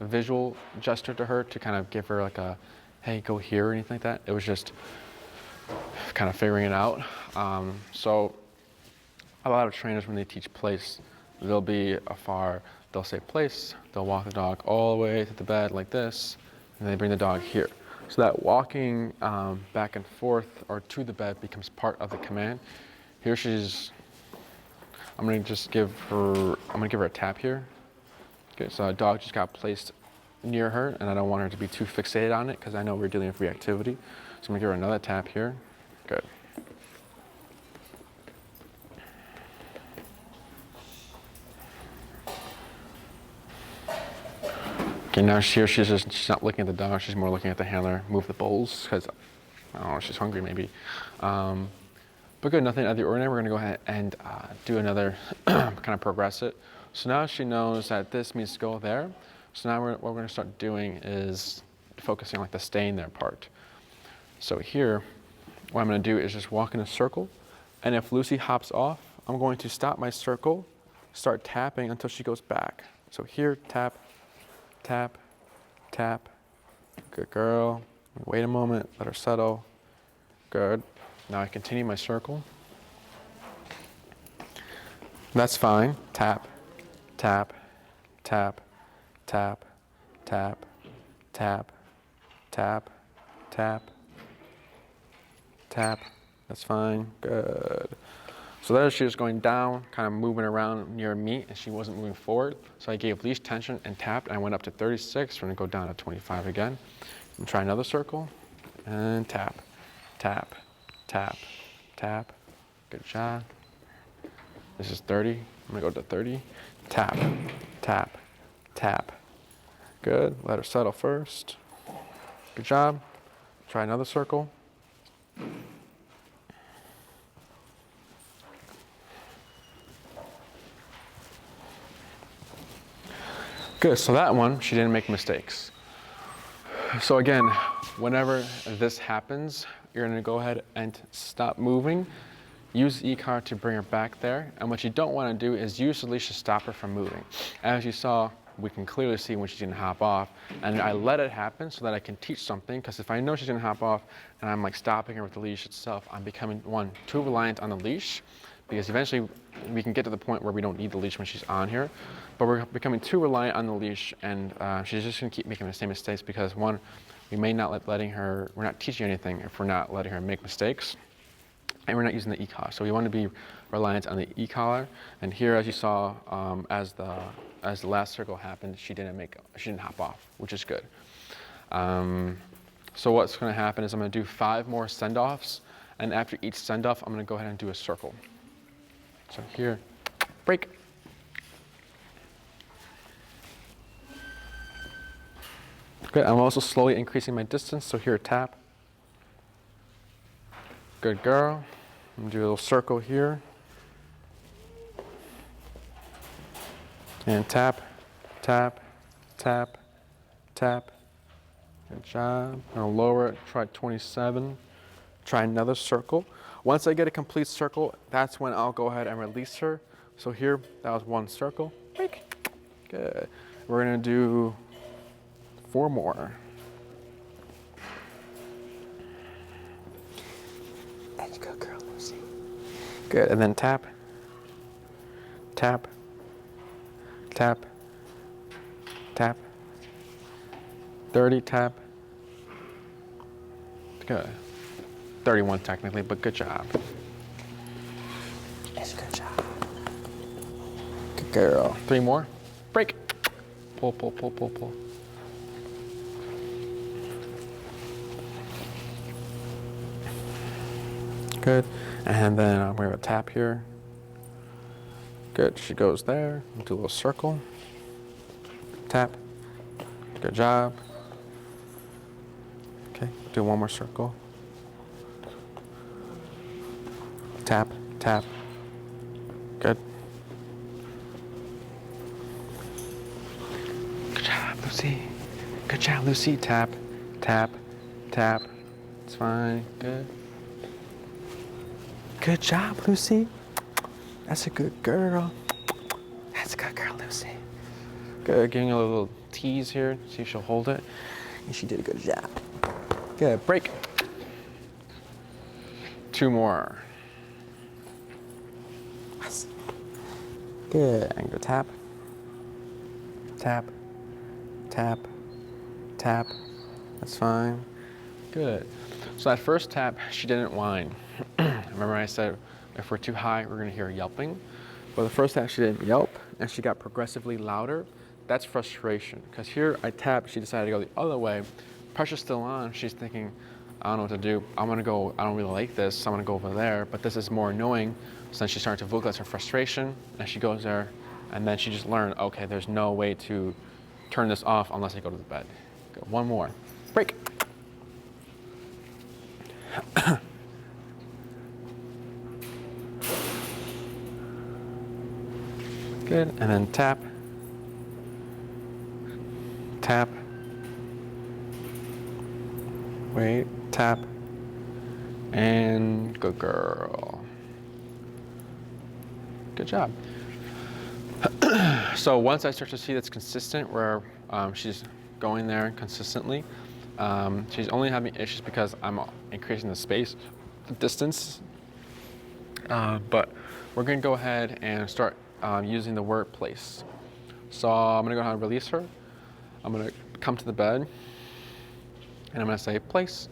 a visual gesture to her to kind of give her like a, hey, go here or anything like that. It was just kind of figuring it out. So a lot of trainers, when they teach place, they'll say place, they'll walk the dog all the way to the bed like this, and they bring the dog here. So that walking back and forth or to the bed becomes part of the command. Here I'm gonna give her a tap here. Okay, so a dog just got placed near her, and I don't want her to be too fixated on it because I know we're dealing with reactivity. So I'm gonna give her another tap here. Good. Okay, now she's not looking at the dog, she's more looking at the handler. Move the bowls, because, I don't know, she's hungry maybe. But good, nothing out of the ordinary. We're gonna go ahead and do another, kind of progress it. So now she knows that this means to go there. So now what we're gonna start doing is focusing on like the staying there part. So here, what I'm gonna do is just walk in a circle, and if Lucy hops off, I'm going to stop my circle, start tapping until she goes back. So here, tap, tap, tap. Good girl. Wait a moment, let her settle. Good. Now I continue my circle. That's fine. Tap, tap, tap, tap, tap, tap, tap, tap, tap. That's fine. Good. So there she was going down, kind of moving around near me, and she wasn't moving forward. So I gave leash tension and tapped, and I went up to 36. We're gonna go down to 25 again. And try another circle, and tap, tap, tap, tap. Good job. This is 30. I'm gonna go to 30. Tap, tap, tap. Good. Let her settle first. Good job. Try another circle. Good, so that one, she didn't make mistakes. So again, whenever this happens, you're gonna go ahead and stop moving. Use the e-collar to bring her back there. And what you don't wanna do is use the leash to stop her from moving. As you saw, we can clearly see when she's gonna hop off. And I let it happen so that I can teach something, because if I know she's gonna hop off and I'm like stopping her with the leash itself, I'm becoming, too reliant on the leash, because eventually we can get to the point where we don't need the leash when she's on here. But we're becoming too reliant on the leash, and she's just gonna keep making the same mistakes because one, we may not we're not teaching anything if we're not letting her make mistakes, and we're not using the e-collar. So we want to be reliant on the e-collar. And here, as you saw, as the last circle happened, she didn't hop off, which is good. So what's gonna happen is I'm gonna do 5 more send-offs, and after each send-off, I'm gonna go ahead and do a circle. So here, break. Good, I'm also slowly increasing my distance, so here, tap. Good girl. I'm gonna do a little circle here. And tap, tap, tap, tap. Good job. I'll lower it, try 27. Try another circle. Once I get a complete circle, that's when I'll go ahead and release her. So here, that was 1 circle. Break. Good. We're gonna do 4 more. There you go, girl, Lucy. Good, and then tap, tap, tap, tap. 30, tap. Good. 31 technically, but good job. It's a good job. Good girl. 3 more. Break. Pull, pull, pull, pull, pull. Good. And then I'm going to tap here. Good. She goes there. Do a little circle. Tap. Good job. Okay. Do 1 more circle. Tap. Tap. Good. Lucy. Good job, Lucy. Tap, tap, tap. It's fine. Good. Good job, Lucy. That's a good girl. That's a good girl, Lucy. Good. Giving her a little tease here. See if she'll hold it. And she did a good job. Good. Break. 2 more. Yes. Good. And go tap. Tap. Tap. Tap. That's fine. Good. So that first tap, she didn't whine. Remember I said if we're too high, we're going to hear yelping. But the first tap, she didn't yelp, and she got progressively louder. That's frustration. Because here I tapped, she decided to go the other way. Pressure's still on. She's thinking, I don't know what to do. I'm going to go, I don't really like this, so I'm going to go over there. But this is more annoying. So then she started to vocalize her frustration, and she goes there. And then she just learned, okay, there's no way to turn this off unless I go to the bed. Go. 1 more. Break. Good. And then tap. Tap. Wait. Tap. And good girl. Good job. So once I start to see that's consistent, where she's going there consistently, she's only having issues because I'm increasing the space, the distance. But we're going to go ahead and start using the word place. So I'm going to go ahead and release her. I'm going to come to the bed, and I'm going to say place.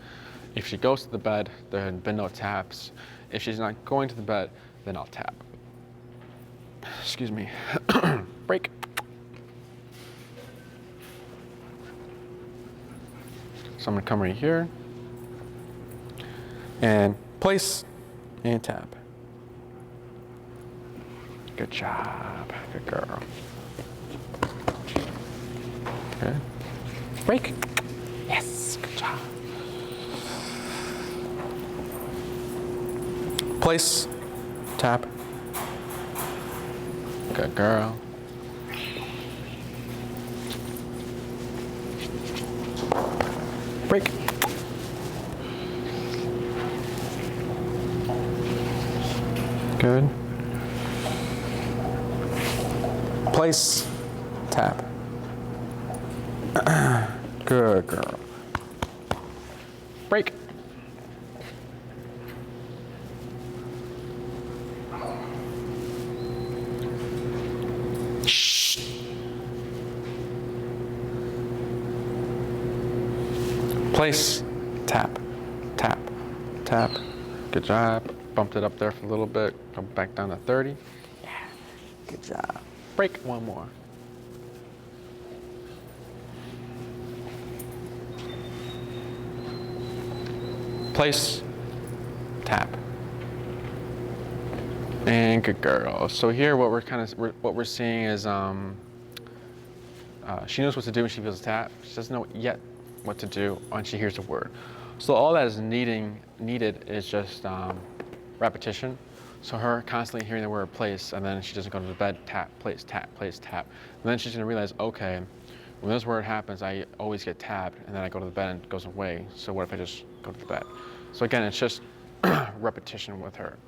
If she goes to the bed, there have been no taps. If she's not going to the bed, then I'll tap. Excuse me. Break. So I'm going to come right here and place and tap. Good job. Good girl. Okay. Break. Yes. Good job. Place. Tap. Good girl. Break. Good. Place. Tap. Good girl. Break. Place, tap, tap, tap. Good job. Bumped it up there for a little bit. Come back down to 30. Yeah, good job. Break. 1 more. Place, tap, and good girl. So here, what we're seeing is she knows what to do when she feels a tap. She doesn't know yet what to do when she hears the word. So all that is needed is just repetition. So her constantly hearing the word place, and then she doesn't go to the bed, tap, place, tap, place, tap. And then she's gonna realize, okay, when this word happens, I always get tapped, and then I go to the bed and it goes away. So what if I just go to the bed? So again, it's just repetition with her.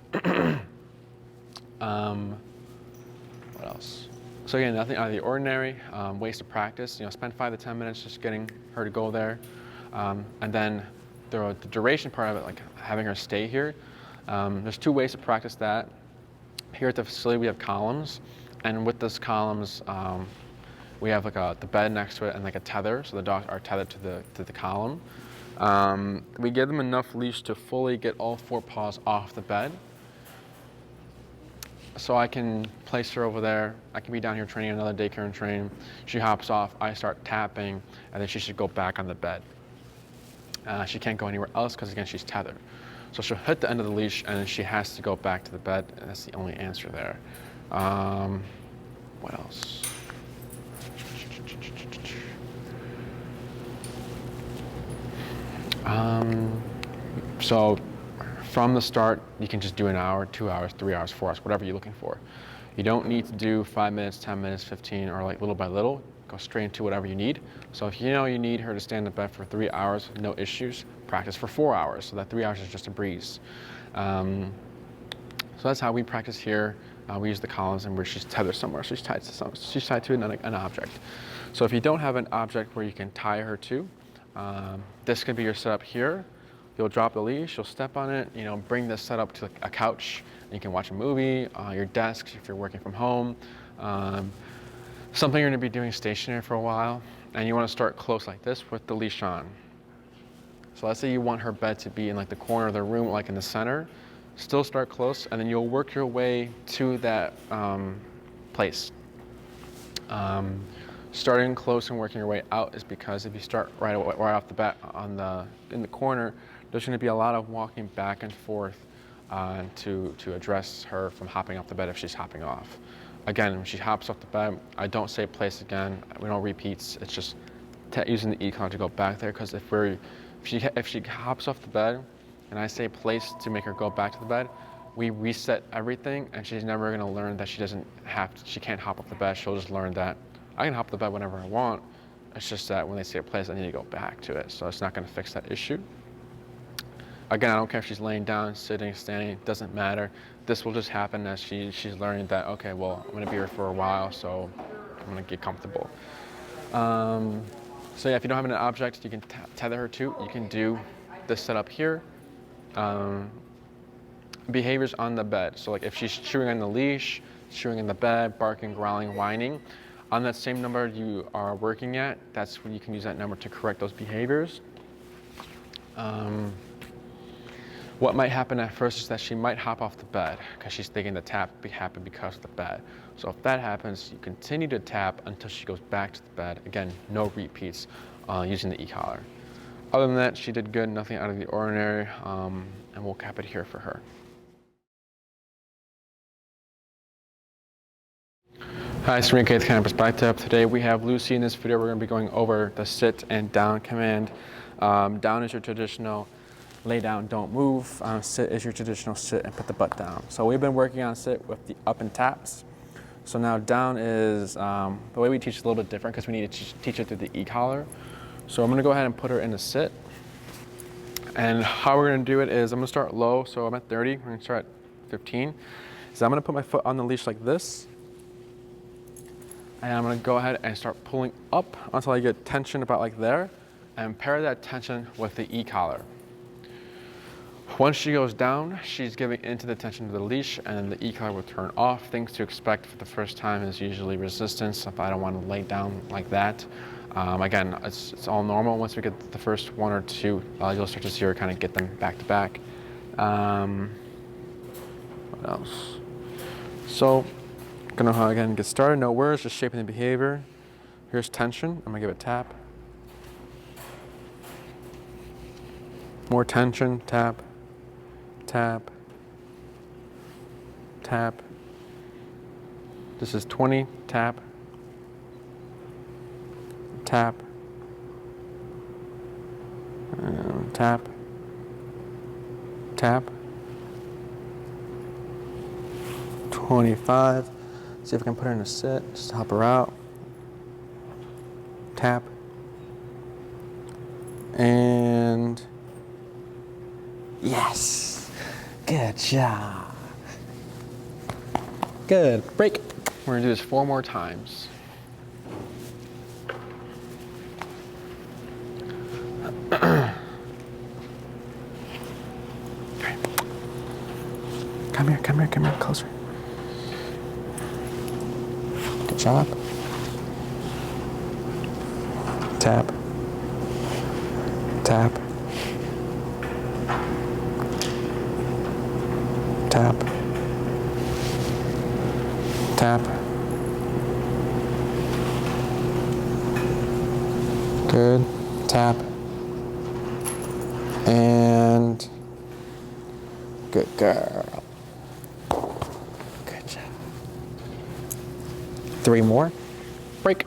What else? So again, nothing out of the ordinary, ways to practice. Spend 5 to 10 minutes just getting her to go there. And then the duration part of it, like having her stay here, there's 2 ways to practice that. Here at the facility, we have columns. And with those columns, we have like the bed next to it and like a tether. So the dogs are tethered to the column. We give them enough leash to fully get all 4 paws off the bed. So I can place her over there. I can be down here training another daycare and train. She hops off, I start tapping, and then she should go back on the bed. She can't go anywhere else because again, she's tethered. So she'll hit the end of the leash and then she has to go back to the bed, and that's the only answer there. What else? So from the start, you can just do an hour, 2 hours, 3 hours, 4 hours, whatever you're looking for. You don't need to do 5 minutes, 10 minutes, 15, or like little by little. go straight into whatever you need. So if you know you need her to stay in the bed for 3 hours, no issues, practice for 4 hours. So that 3 hours is just a breeze. So that's how we practice here. We use the columns and where she's tethered somewhere. So she's tied to an object. So if you don't have an object where you can tie her to, this could be your setup here. You'll drop the leash, you'll step on it, bring this setup to a couch, and you can watch a movie, your desk if you're working from home, something you're gonna be doing stationary for a while, and you wanna start close like this with the leash on. So let's say you want her bed to be in like the corner of the room, like in the center, still start close, and then you'll work your way to that place. Starting close and working your way out is because if you start right off the bat in the corner, there's going to be a lot of walking back and forth to address her from hopping off the bed if she's hopping off. Again, when she hops off the bed, I don't say place again. We don't repeats. It's just using the e-collar to go back there, because if she hops off the bed and I say place to make her go back to the bed, we reset everything, and she's never going to learn that she can't hop off the bed. She'll just learn that I can hop the bed whenever I want. It's just that when they say a place, I need to go back to it. So it's not going to fix that issue. Again, I don't care if she's laying down, sitting, standing, it doesn't matter. This will just happen as she's learning that, okay, well, I'm going to be here for a while, so I'm going to get comfortable. So yeah, if you don't have an object you can tether her to, you can do this setup here. Behaviors on the bed. So like if she's chewing on the leash, chewing in the bed, barking, growling, whining, on that same number you are working at, that's when you can use that number to correct those behaviors. What might happen at first is that she might hop off the bed because she's thinking the tap happened because of the bed. So if that happens, you continue to tap until she goes back to the bed. Again, no repeats using the e-collar. Other than that, she did good, nothing out of the ordinary, and we'll cap it here for her. Hi, San Miguel Kind of Perspective. Today we have Lucy. In this video we're going to be going over the sit and down command. Down is your traditional lay down, don't move. Sit is your traditional sit and put the butt down. So we've been working on sit with the up and taps. So now down is, the way we teach is a little bit different because we need to teach it through the e-collar. So I'm going to go ahead and put her in a sit. And how we're going to do it is I'm going to start low. So I'm at 30, we're going to start at 15. So I'm going to put my foot on the leash like this. And I'm going to go ahead and start pulling up until I get tension about like there, and pair that tension with the e-collar. Once she goes down, she's giving into the tension of the leash, and the e-collar will turn off. Things to expect for the first time is usually resistance if I don't want to lay down like that. Again, it's all normal. Once we get the first one or two, you'll start to see her kind of get them back to back. What else? So, gonna again get started. No words, just shaping the behavior. Here's tension. I'm gonna give it tap. More tension. Tap. Tap. Tap. This is 20. Tap. Tap. Tap. Tap. 25. See if I can put her in a sit, just to help her out. Tap. And yes. Good job. Good. Break. We're gonna do this 4 more times. Okay. Come here, closer. Good job. Tap. Tap. Tap. Tap. Good. Tap. And good girl. Good job. 3 more. Break.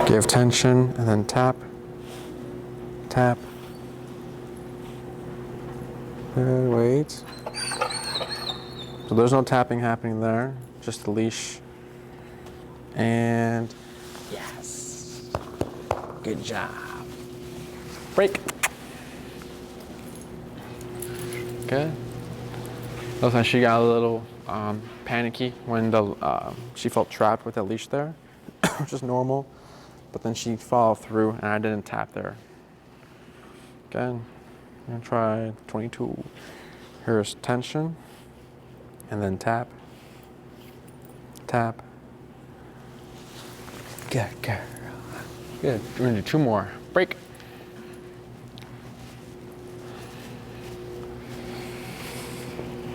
Give tension and then tap, tap. Good, wait. So there's no tapping happening there, just the leash. And yes, good job. Break. Good. Looks like she got a little panicky when she felt trapped with that leash there, which is normal. But then she followed through, and I didn't tap there. Again, I'm gonna try 22. Here's tension, and then tap, tap. Good girl. Good. We're gonna do 2 more. Break.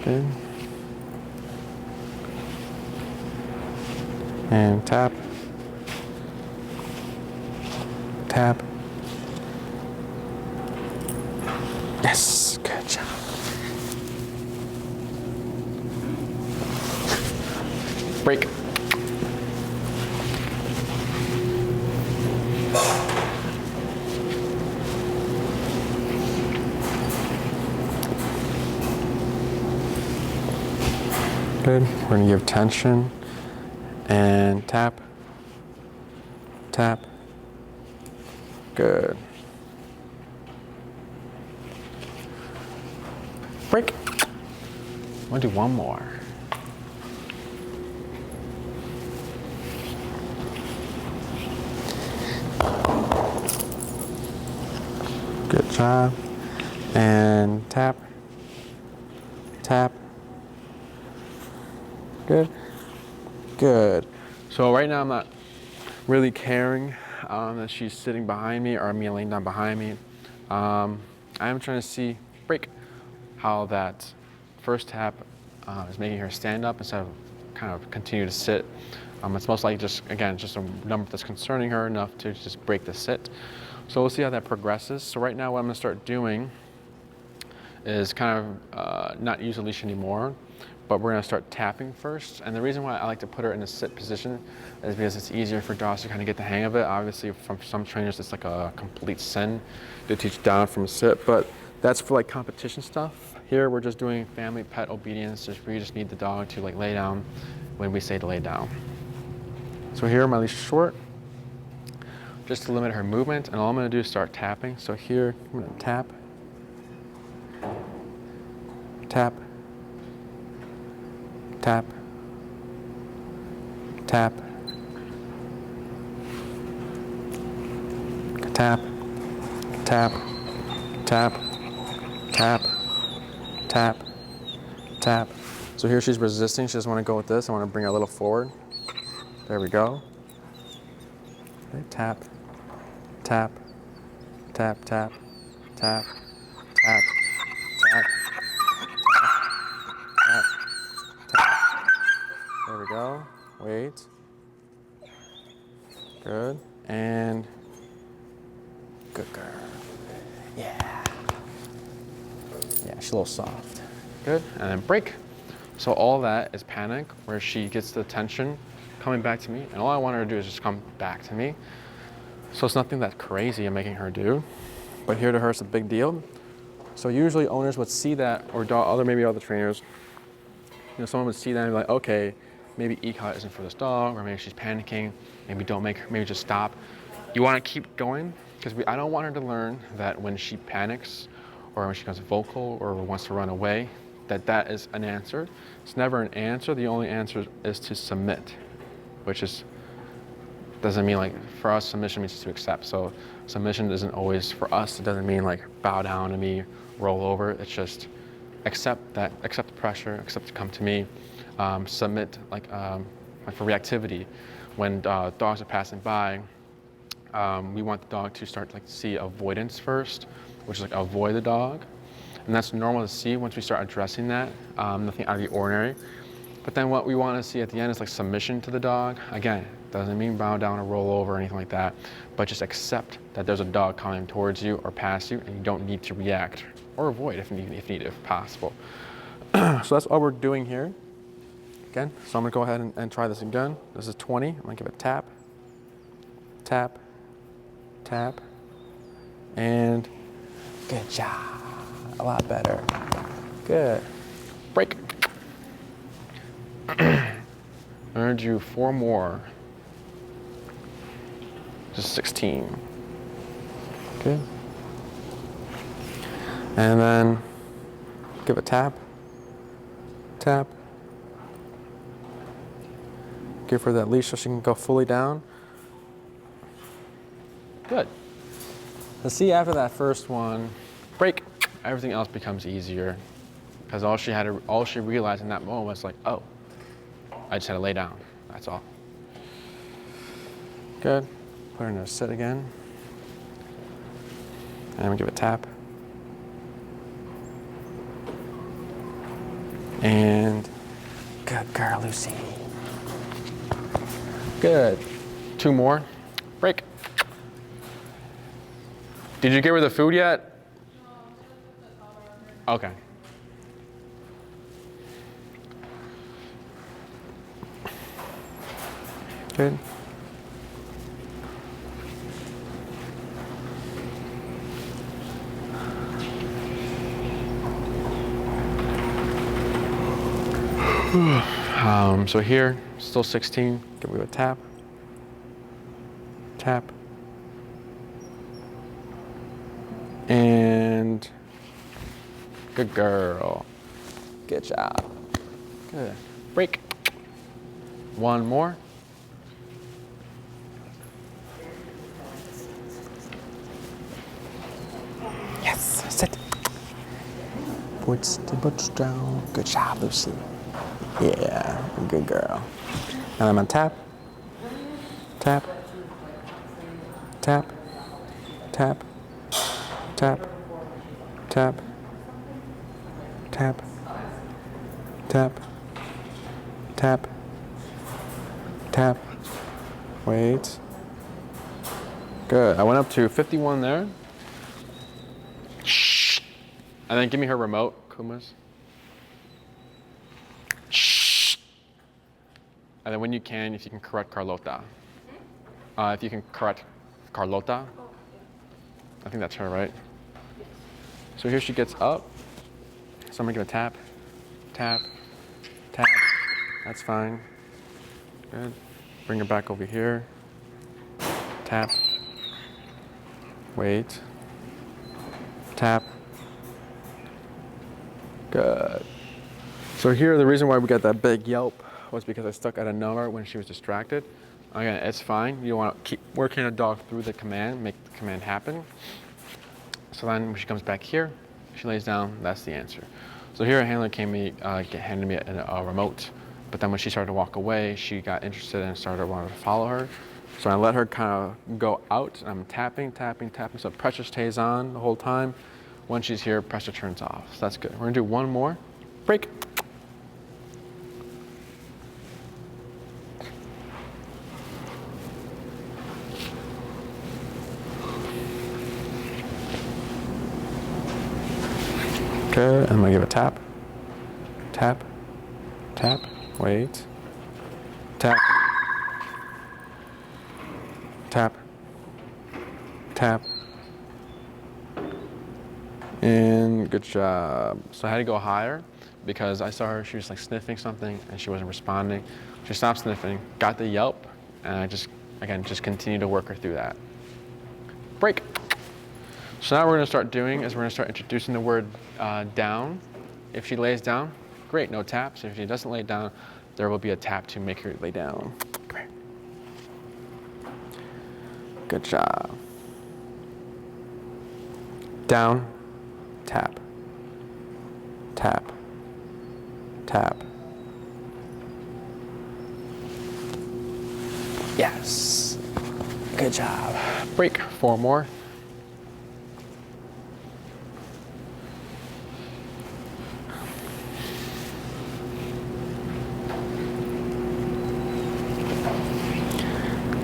Good. And tap, tap. Yes, good job. Break. Good. We're going to give tension and tap, tap. Good. Break. I'm going to do 1 more. Good job. And tap, tap. Good. Good. So right now I'm not really caring that she's sitting behind me or me laying down behind me. I'm trying to see, break, how that first tap is making her stand up instead of kind of continue to sit. It's most likely just, again, just a number that's concerning her enough to just break the sit. So we'll see how that progresses. So right now what I'm gonna start doing is kind of not use a leash anymore, but we're gonna start tapping first. And the reason why I like to put her in a sit position is because it's easier for dogs to kind of get the hang of it. Obviously, from some trainers, it's like a complete sin to teach down from a sit, but that's for like competition stuff. Here, we're just doing family pet obedience. We just need the dog to like lay down when we say to lay down. So here, my leash is short, just to limit her movement. And all I'm gonna do is start tapping. So here, I'm gonna tap, tap, tap, tap, tap, tap, tap, tap, tap, tap. So here she's resisting. She doesn't want to go with this. I want to bring her a little forward. There we go. Okay, tap, tap, tap, tap, tap, tap, tap, tap, tap, tap. There we go. Wait. Good. And good girl. Yeah. Yeah, she's a little soft. Good. And then break. So all that is panic, where she gets the tension coming back to me, and all I want her to do is just come back to me. So it's nothing that crazy I'm making her do, but here to her it's a big deal. So usually owners would see that, or maybe other trainers, someone would see that and be like, okay, maybe ECOT isn't for this dog, or maybe she's panicking, maybe just stop. You want to keep going, because I don't want her to learn that when she panics, or when she becomes vocal, or wants to run away, that is an answer. It's never an answer. The only answer is to submit, which doesn't mean like, for us, submission means to accept. So submission isn't always, for us, it doesn't mean like bow down to me, roll over. It's just accept the pressure, accept to come to me, submit like for reactivity. When dogs are passing by, we want the dog to start like see avoidance first, which is like avoid the dog. And that's normal to see once we start addressing that, nothing out of the ordinary. But then what we want to see at the end is like submission to the dog. Again, doesn't mean bow down or roll over or anything like that, but just accept that there's a dog coming towards you or past you, and you don't need to react or avoid if needed, if possible. So that's all we're doing here. Again, so I'm gonna go ahead and try this again. This is 20, I'm gonna give it tap, tap, tap, and good job. A lot better. Good. Break. I'm gonna do 4 more. Just 16. Good. And then give a tap, tap. Give her that leash so she can go fully down. Good. Let's see after that first one, break, everything else becomes easier. Because all she realized in that moment was like, oh, I just had to lay down, that's all. Good. Put her in a sit again. And we give it a tap. And good girl, Lucy. Good. 2 more. Break. Did you give her the food yet? Okay. Good. So here, still 16. Give it a tap. Tap. And good girl. Good job. Good. Break. 1 more. Yes, sit. Put the butts down. Good job, Lucy. Yeah, good girl. And I'm gonna tap, tap, tap, tap, tap, tap, tap, tap, tap, tap. Wait. Good. I went up to 51 there. Shh. And then give me her remote, Kuma's. Shh. And then when you can, if you can correct Carlota. If you can correct Carlota. I think that's her, right? So here she gets up. So I'm gonna give a tap, tap, tap. That's fine. Good. Bring her back over here. Tap. Wait. Tap. Good. So here, the reason why we got that big yelp was because I stuck at a number when she was distracted. Again, it's fine. You want to keep working a dog through the command, make the command happen. So then when she comes back here, she lays down, that's the answer. So here a handler handed me a remote, but then when she started to walk away, she got interested and started wanting to follow her. So I let her kind of go out. I'm tapping, tapping, tapping, so pressure stays on the whole time. When she's here, pressure turns off. So that's good. We're gonna do 1 more. Break. Okay, I'm gonna give a tap, tap, tap, wait, tap, tap, tap, and good job. So I had to go higher because I saw her, she was like sniffing something and she wasn't responding. She stopped sniffing, got the yelp, and I just continued to work her through that. Break. So now what we're gonna start doing is we're gonna start introducing the word down. If she lays down, great, no taps. If she doesn't lay down, there will be a tap to make her lay down. Great. Good job. Down, tap, tap, tap. Yes. Good job. Break. 4 more.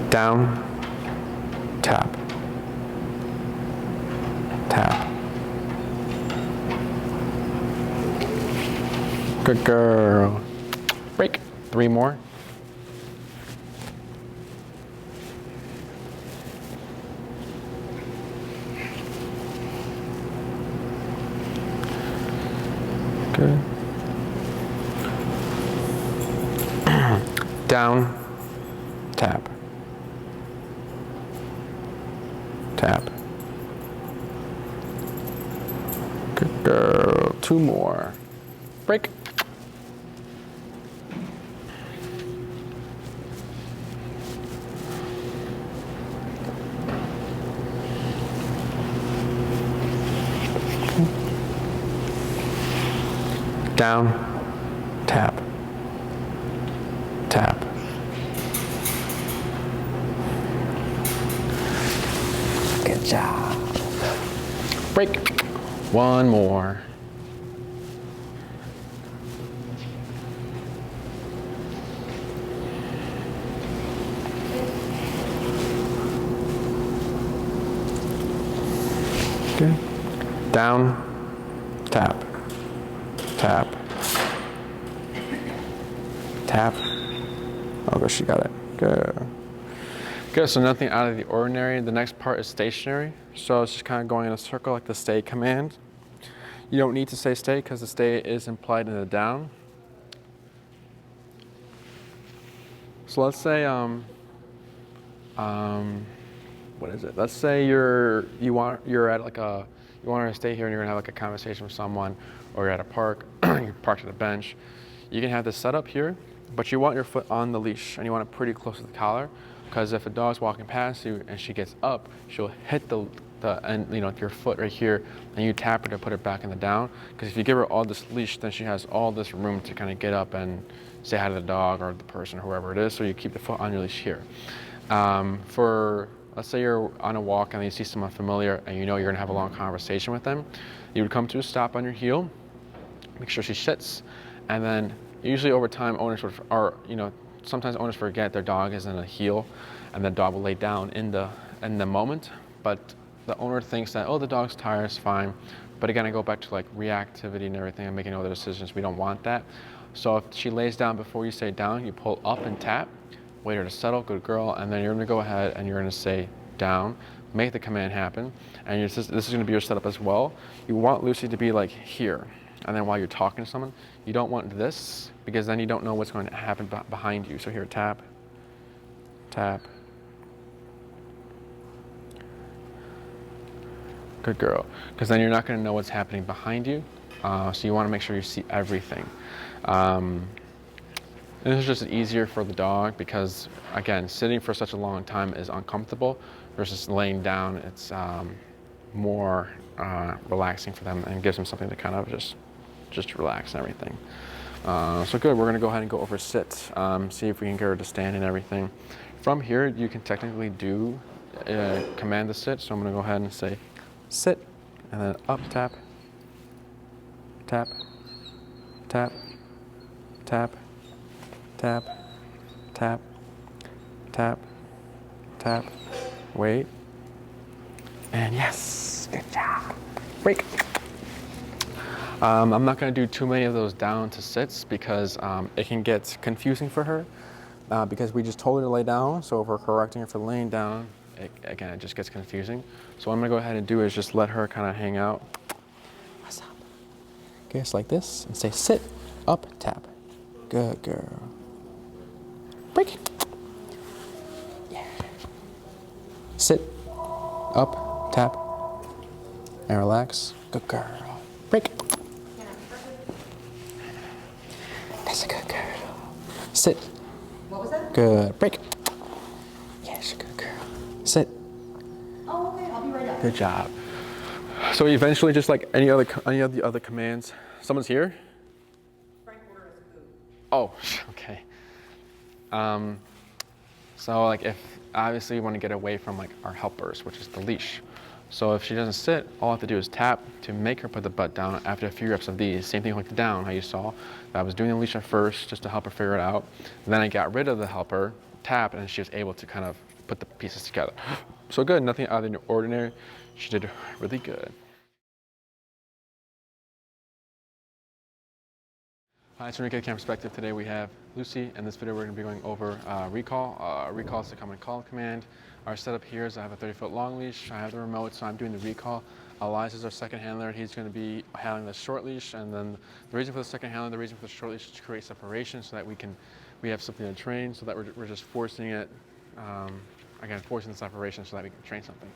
Down, tap, tap. Good girl. Break. 3 more. Down, tap, tap. Good girl. 2 more. Break. Down, tap, tap. Good job. Break. 1 more. Okay. Down, tap, tap, tap. Oh, good, she got it. Good. Good, so nothing out of the ordinary. The next part is stationary. So it's just kind of going in a circle like the stay command. You don't need to say stay because the stay is implied in the down. So let's say, what is it? Let's say you're at like you want her to stay here and you're gonna have like a conversation with someone, or you're at a park, you're parked at a bench. You can have this set up here, but you want your foot on the leash and you want it pretty close to the collar, because if a dog's walking past you and she gets up, she'll hit the end, your foot right here, and you tap her to put her back in the down. Because if you give her all this leash, then she has all this room to kind of get up and say hi to the dog or the person or whoever it is. So you keep the foot on your leash here. Let's say you're on a walk and you see someone familiar and you know you're gonna have a long conversation with them. You would come to a stop on your heel, make sure she sits, and then usually over time sometimes owners forget their dog is in a heel and the dog will lay down in the moment, but the owner thinks that, oh, the dog's tired, it's fine. But again, I go back to like reactivity and everything and making other decisions. We don't want that. So if she lays down before you say down, you pull up and tap, wait her to settle, good girl, and then you're gonna go ahead and you're gonna say down, make the command happen, and this is gonna be your setup as well. You want Lucy to be like here, and then while you're talking to someone, you don't want this, because then you don't know what's going to happen behind you. So here, tap, tap. Good girl, because then you're not gonna know what's happening behind you, so you wanna make sure you see everything. And this is just easier for the dog because, again, sitting for such a long time is uncomfortable versus laying down. It's more relaxing for them and gives them something to kind of just relax and everything. So good, we're gonna go ahead and go over sit, see if we can get her to stand and everything. From here, you can technically do command the sit, so I'm gonna go ahead and say sit, and then up, tap, tap, tap, tap, tap, tap, tap, tap, wait, and yes, good job, break. I'm not going to do too many of those down to sits because it can get confusing for her because we just told her to lay down, so if we're correcting her for laying down, it just gets confusing. So what I'm going to go ahead and do is just let her kind of hang out. What's up? Okay, it's like this, and say sit, up, tap. Good girl. Break it. Yeah. Sit, up, tap, and relax. Good girl. Break it. That's a good girl. Sit. What was that? Good. Break it. Yes, good girl. Sit. Oh, okay, I'll be right up. Good job. So eventually, just like any of the other commands, someone's here. Frank ordered us food. Oh, okay. So like if obviously you want to get away from like our helpers, which is the leash. So if she doesn't sit, all I have to do is tap to make her put the butt down after a few reps of these. Same thing like the down, how you saw. I was doing the leash at first just to help her figure it out. And then I got rid of the helper, tap, and she was able to kind of put the pieces together. So good, nothing out of the ordinary. She did really good. Hi, it's from a Kid Cam perspective. Today we have Lucy. In this video we're going to be going over recall. Recall is the common call command. Our setup here is I have a 30-foot long leash. I have the remote, so I'm doing the recall. Elias is our second handler. He's going to be handling the short leash. And then the reason for the second handler, the reason for the short leash is to create separation so that we can we have something to train, so that we're just forcing it. Again, forcing the separation so that we can train something.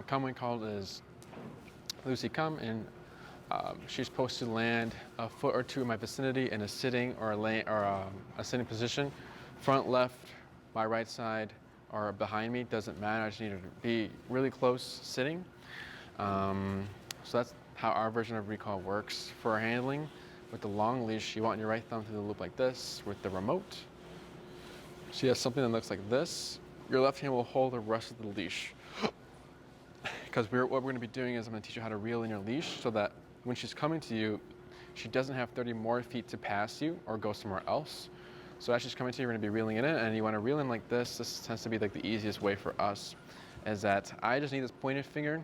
Come when called is Lucy come, and she's supposed to land a foot or two in my vicinity in a sitting or a sitting position, front, left, my right side, or behind me, doesn't matter. I just need her to be really close sitting. So that's how our version of recall works. For our handling, with the long leash, you want your right thumb through the loop like this. With the remote, she has something that looks like this. Your left hand will hold the rest of the leash. Because what we're going to be doing is I'm going to teach you how to reel in your leash so that when she's coming to you, she doesn't have 30 more feet to pass you or go somewhere else. So as she's coming to you, you're going to be reeling it in, and you want to reel in like this. This tends to be like the easiest way for us, is that I just need this pointed finger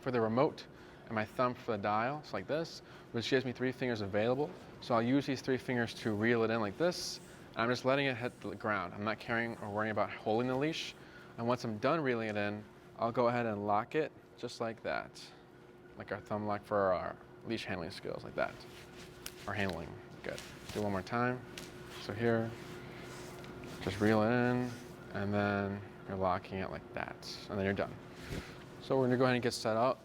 for the remote and my thumb for the dial, so like this, which gives me 3 fingers available. So I'll use these 3 fingers to reel it in like this, and I'm just letting it hit the ground. I'm not carrying or worrying about holding the leash. And once I'm done reeling it in, I'll go ahead and lock it just like that, like our thumb lock for our leash handling skills, like that, or handling. Good. Do one more time. So here, just reel it in, and then you're locking it like that, and then you're done. So we're gonna go ahead and get set up.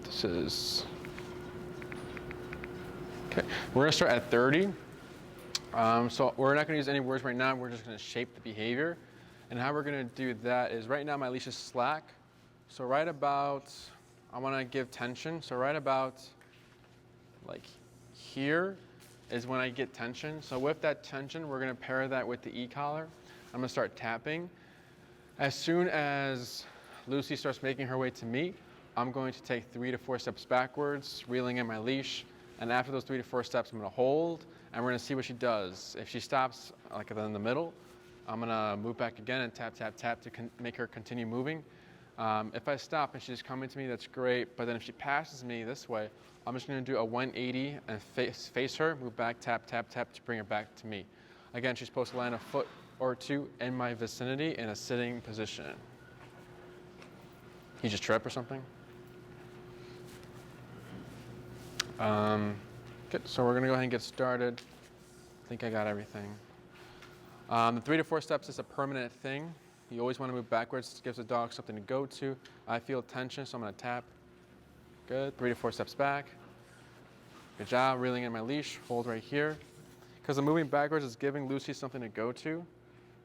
This is, okay, we're gonna start at 30. So we're not gonna use any words right now, we're just gonna shape the behavior. And how we're gonna do that is, right now my leash is slack. So right about, I wanna give tension. So right about like here is when I get tension. So with that tension, we're gonna pair that with the e-collar. I'm gonna start tapping. As soon as Lucy starts making her way to me, I'm going to take 3 to 4 steps backwards, reeling in my leash. And after those 3 to 4 steps, I'm gonna hold, and we're gonna see what she does. If she stops, like in the middle, I'm gonna move back again and tap, tap, tap to make her continue moving. If I stop and she's coming to me, that's great. But then if she passes me this way, I'm just gonna do a 180 and face her, move back, tap, tap, tap to bring her back to me. Again, she's supposed to land a foot or 2 in my vicinity in a sitting position. You just trip or something? Good, so we're gonna go ahead and get started. I think I got everything. The 3 to 4 steps is a permanent thing. You always wanna move backwards. It gives the dog something to go to. I feel tension, so I'm gonna tap. Good, 3 to 4 steps back. Good job, reeling in my leash, hold right here. Because the moving backwards is giving Lucy something to go to.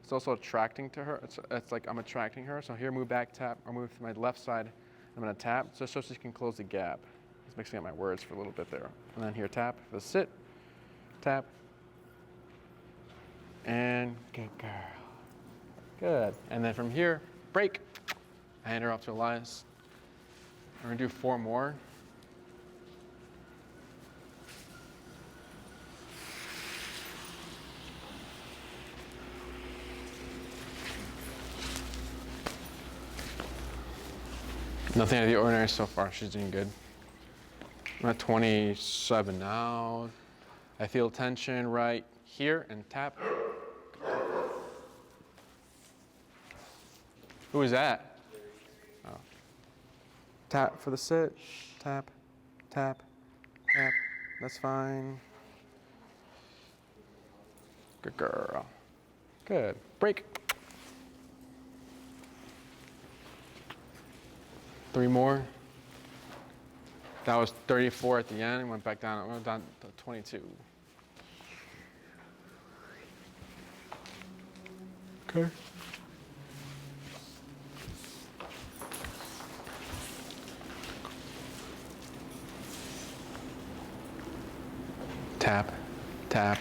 It's also attracting to her. It's like I'm attracting her. So here, move back, tap, or move to my left side. I'm gonna tap, just so she can close the gap. Just mixing up my words for a little bit there. And then here, tap, for the sit, tap, and good girl. Good. And then from here, break. I hand her off to Elias. We're gonna do 4 more. Nothing out of the ordinary so far. She's doing good. I'm at 27 now. I feel tension right here and tap. Who is that? Oh. Tap for the sit. Tap, tap, tap. That's fine. Good girl. Good. Break. 3 more. That was 34 at the end, and went back down. Went down to 22. Okay. Tap, tap,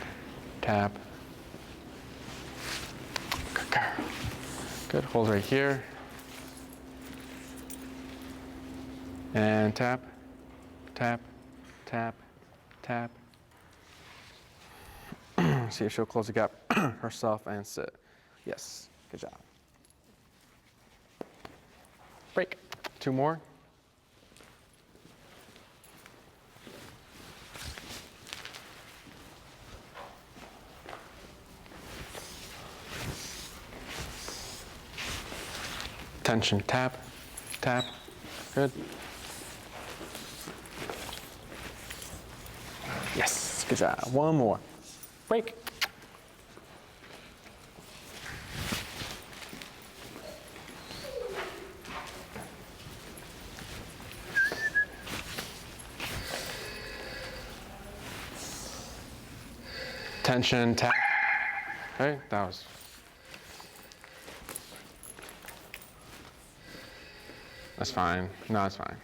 tap. Good girl. Good. Hold right here. And tap, tap, tap, tap. See if she'll close the gap herself and sit. Yes, good job. Break. 2 more. Tension, tap, tap. Good. Yes, good job. One more. Break. Tension, tap. Okay, that was. That's fine. No, it's fine.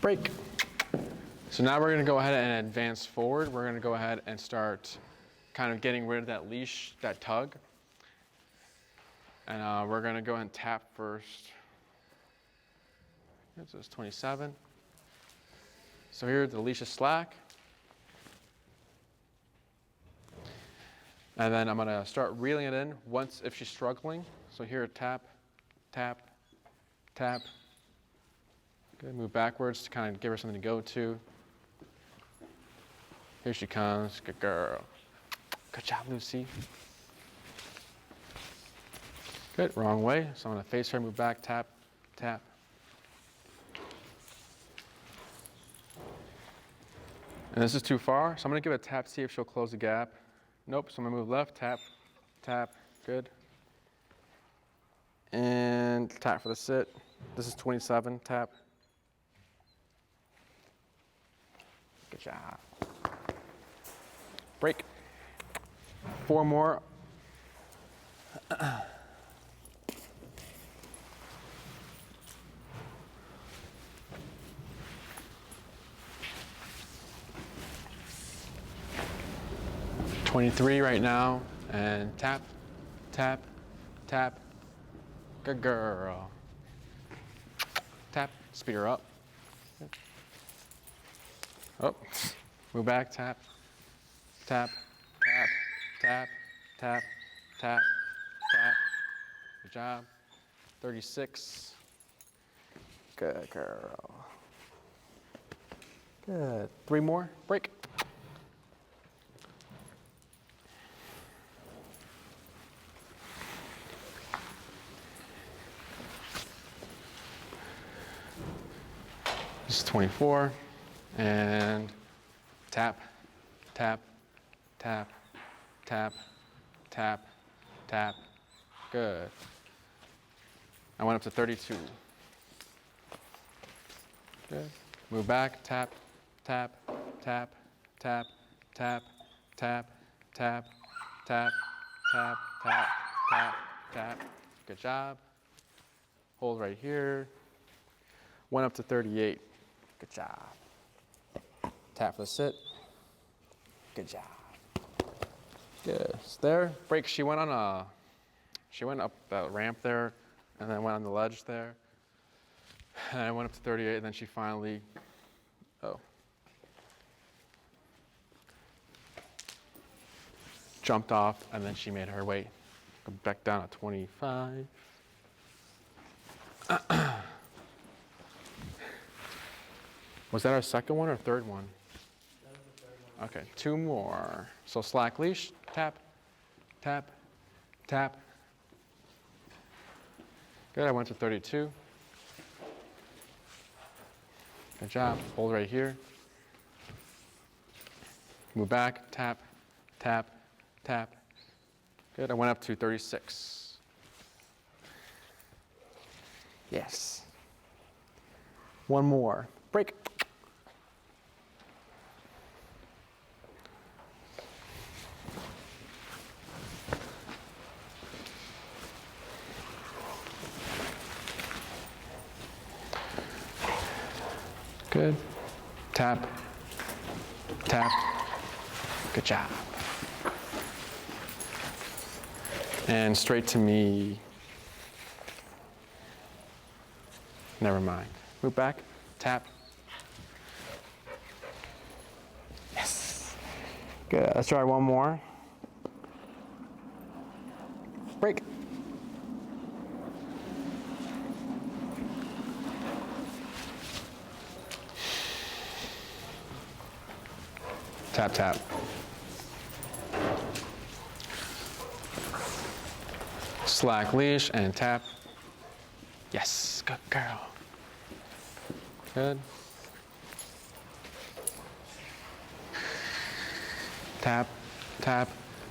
Break. So now we're going to go ahead and advance forward. We're going to go ahead and start kind of getting rid of that leash, that tug. And we're going to go ahead and tap first. This is 27. So here the leash is slack. And then I'm going to start reeling it in once if she's struggling. So here, tap, tap, tap. Good, move backwards to kind of give her something to go to. Here she comes, good girl. Good job, Lucy. Good, wrong way. So I'm gonna face her, move back, tap, tap. And this is too far, so I'm gonna give it a tap, see if she'll close the gap. Nope, so I'm gonna move left, tap, tap, good. And tap for the sit. This is 27, tap. Good job. Break. 4 more. $23 right now, and tap, tap, tap. Good girl. Tap, speed her up. Oh, move back, tap, tap, tap, tap, tap, tap, tap. Good job. 36. Good girl. Good. 3 more. Break. This is 24. And tap, tap, tap, tap, tap, tap. Good. I went up to 32. Good. Move back, tap, tap, tap, tap, tap, tap, tap, tap, tap, tap, tap, tap. Good job. Hold right here. Went up to 38. Good job. Tap for the sit. Good job. Good. It's there. Break. She went up that ramp there, and then went on the ledge there. And I went up to 38, and then she finally, jumped off, and then she made her way back down at 25. Was that our second one or third one? That was the third one. Okay, 2 more. So slack leash, tap, tap, tap. Good, I went to 32. Good job, hold right here. Move back, tap, tap, tap. Good, I went up to 36. Yes. 1 more, break. Good. Tap, tap. Good job. And straight to me. Never mind. Move back, tap. Yes. Good. Let's try 1 more. Break. Tap, tap. Slack leash and tap. Yes, good girl. Good. Tap, tap,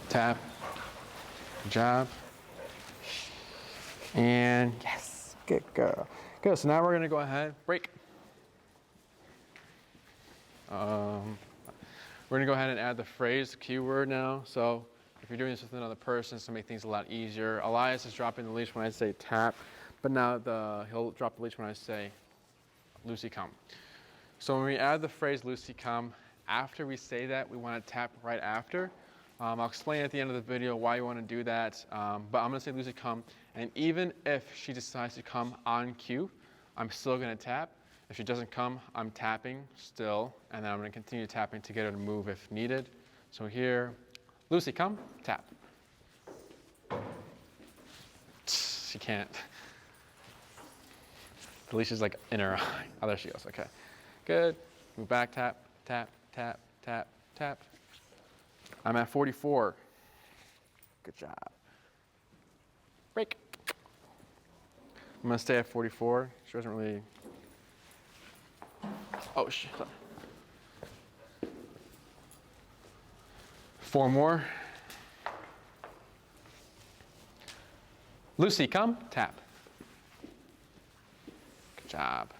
tap. Good job. And yes, good girl. Good, so now we're gonna go ahead, break. We're gonna go ahead and add the phrase, keyword now. So if you're doing this with another person, to make things a lot easier. Elias is dropping the leash when I say tap, but now he'll drop the leash when I say Lucy come. So when we add the phrase Lucy come, after we say that, we wanna tap right after. I'll explain at the end of the video why you want to do that, but I'm going to say Lucy come, and even if she decides to come on cue, I'm still going to tap. If she doesn't come, I'm tapping still, and then I'm going to continue tapping to get her to move if needed. So here, Lucy come, tap. She can't. The leash is like in her eye. Oh, there she goes, okay. Good, move back, tap, tap, tap, tap, tap. I'm at 44. Good job. Break. I'm gonna stay at 44. She doesn't really. Oh shit. 4 more. Lucy, come. Tap. Good job.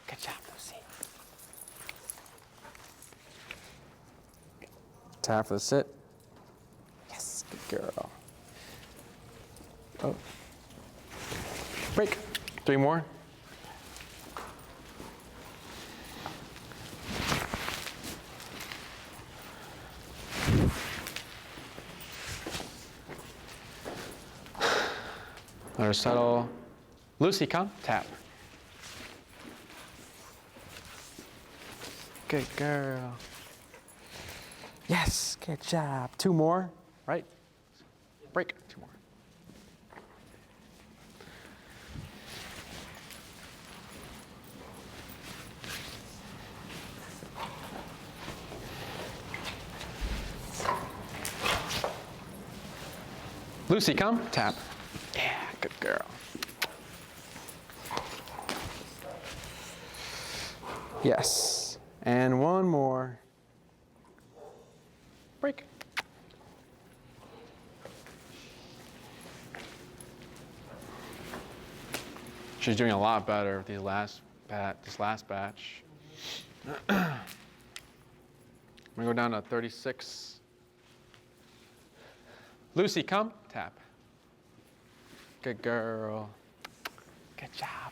Good job, Lucy. Tap for the sit. Yes, good girl. Oh. Break. 3 more. Let her settle. Lucy, come. Tap. Good girl. Yes, good job. 2 more, right? Break. 2 more. Lucy, come. Tap. Yeah, good girl. Yes. And 1 more. Break. She's doing a lot better with this last batch. I'm gonna go down to 36. Lucy, come. Tap. Good girl. Good job.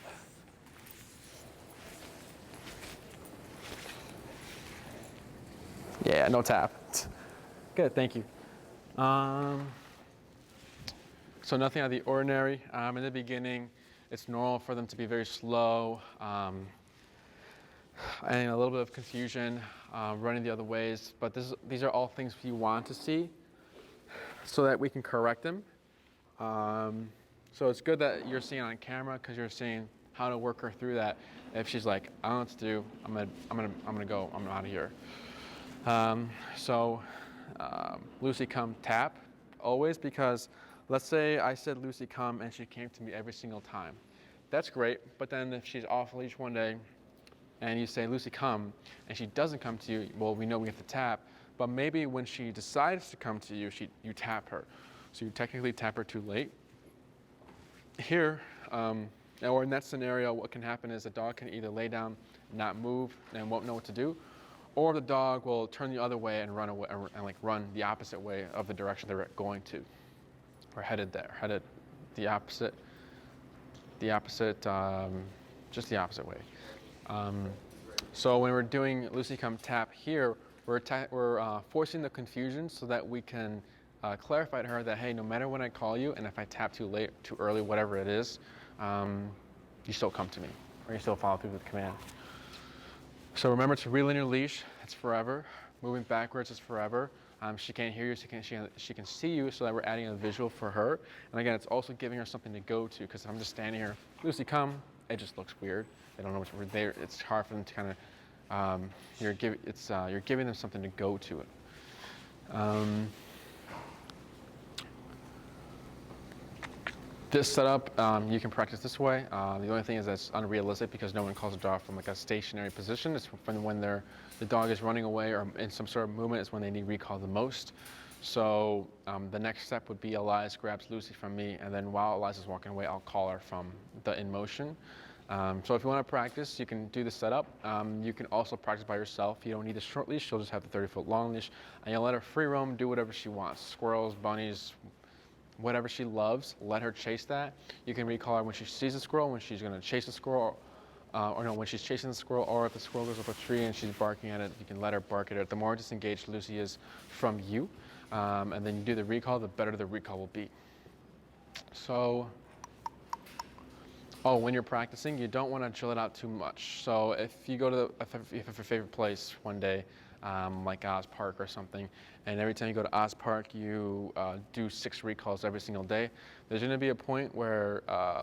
Yeah, no tap. Good, thank you. So nothing out of the ordinary. In the beginning, it's normal for them to be very slow and a little bit of confusion, running the other ways. But these are all things we want to see so that we can correct them. So it's good that you're seeing on camera because you're seeing how to work her through that. If she's like, I don't know what to do, I'm gonna go. I'm out of here. Lucy come tap always, because let's say I said Lucy come and she came to me every single time. That's great, but then if she's off leash one day and you say Lucy come and she doesn't come to you, well, we know we have to tap, but maybe when she decides to come to you, you tap her. So you technically tap her too late. Here, or in that scenario, what can happen is a dog can either lay down, not move, and won't know what to do, or the dog will turn the other way and run away, and like run the opposite way of the direction they're going to, or headed the opposite, just the opposite way. So when we're doing Lucy come tap here, we're forcing the confusion so that we can clarify to her that, hey, no matter when I call you, and if I tap too late, too early, whatever it is, you still come to me, or you still follow through with the command. So remember to reel in your leash, it's forever. Moving backwards is forever. She can't hear you, she can see you, so that we're adding a visual for her. And again, it's also giving her something to go to, because I'm just standing here, Lucy come, it just looks weird. They don't know what we're there. It's hard for them to kind of, you're giving them something to go to it. This setup, you can practice this way. The only thing is that it's unrealistic because no one calls a dog from like a stationary position. It's when the dog is running away or in some sort of movement is when they need recall the most. So the next step would be Elias grabs Lucy from me, and then while Elias is walking away, I'll call her from the in motion. So if you want to practice, you can do the setup. You can also practice by yourself. You don't need a short leash. You'll just have the 30-foot long leash, and you'll let her free roam, do whatever she wants. Squirrels, bunnies, whatever she loves, let her chase that. You can recall her when she sees a squirrel, when she's going to chase a squirrel, or no, when she's chasing the squirrel, or if the squirrel goes up a tree and she's barking at it, you can let her bark at it. The more disengaged Lucy is from you, and then you do the recall, the better the recall will be. So, when you're practicing, you don't want to chill it out too much. So if you go to if you have your favorite place one day, like Oz Park or something, and every time you go to Oz Park, you do 6 recalls every single day, there's going to be a point where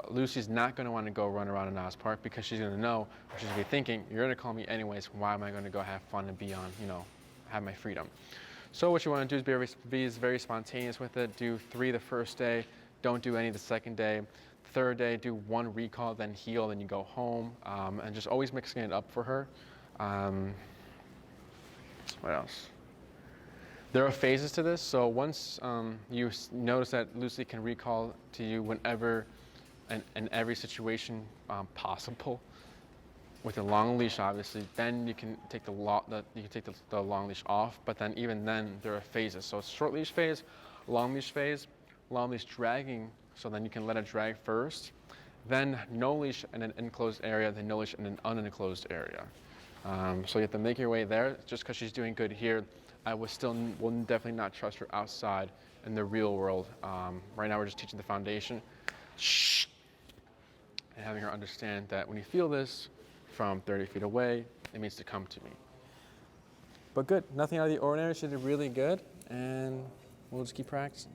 Lucy's not going to want to go run around in Oz Park because she's going to know, or she's going to be thinking, you're going to call me anyways, why am I going to go have fun and be on, have my freedom? So what you want to do is be very spontaneous with it. Do 3 the first day, don't do any the second day. Third day, do 1 recall, then heal, then you go home, and just always mixing it up for her. What else? There are phases to this, so once you notice that Lucy can recall to you whenever and in every situation possible, with a long leash, obviously, then you can take the long leash off. But then even then, there are phases. So short leash phase, long leash dragging. So then you can let it drag first, then no leash in an enclosed area, then no leash in an unenclosed area. So you have to make your way there. Just because she's doing good here, I will definitely not trust her outside in the real world. Right now we're just teaching the foundation. Shh. And having her understand that when you feel this from 30 feet away, it means to come to me. But good, nothing out of the ordinary. She did really good, and we'll just keep practicing.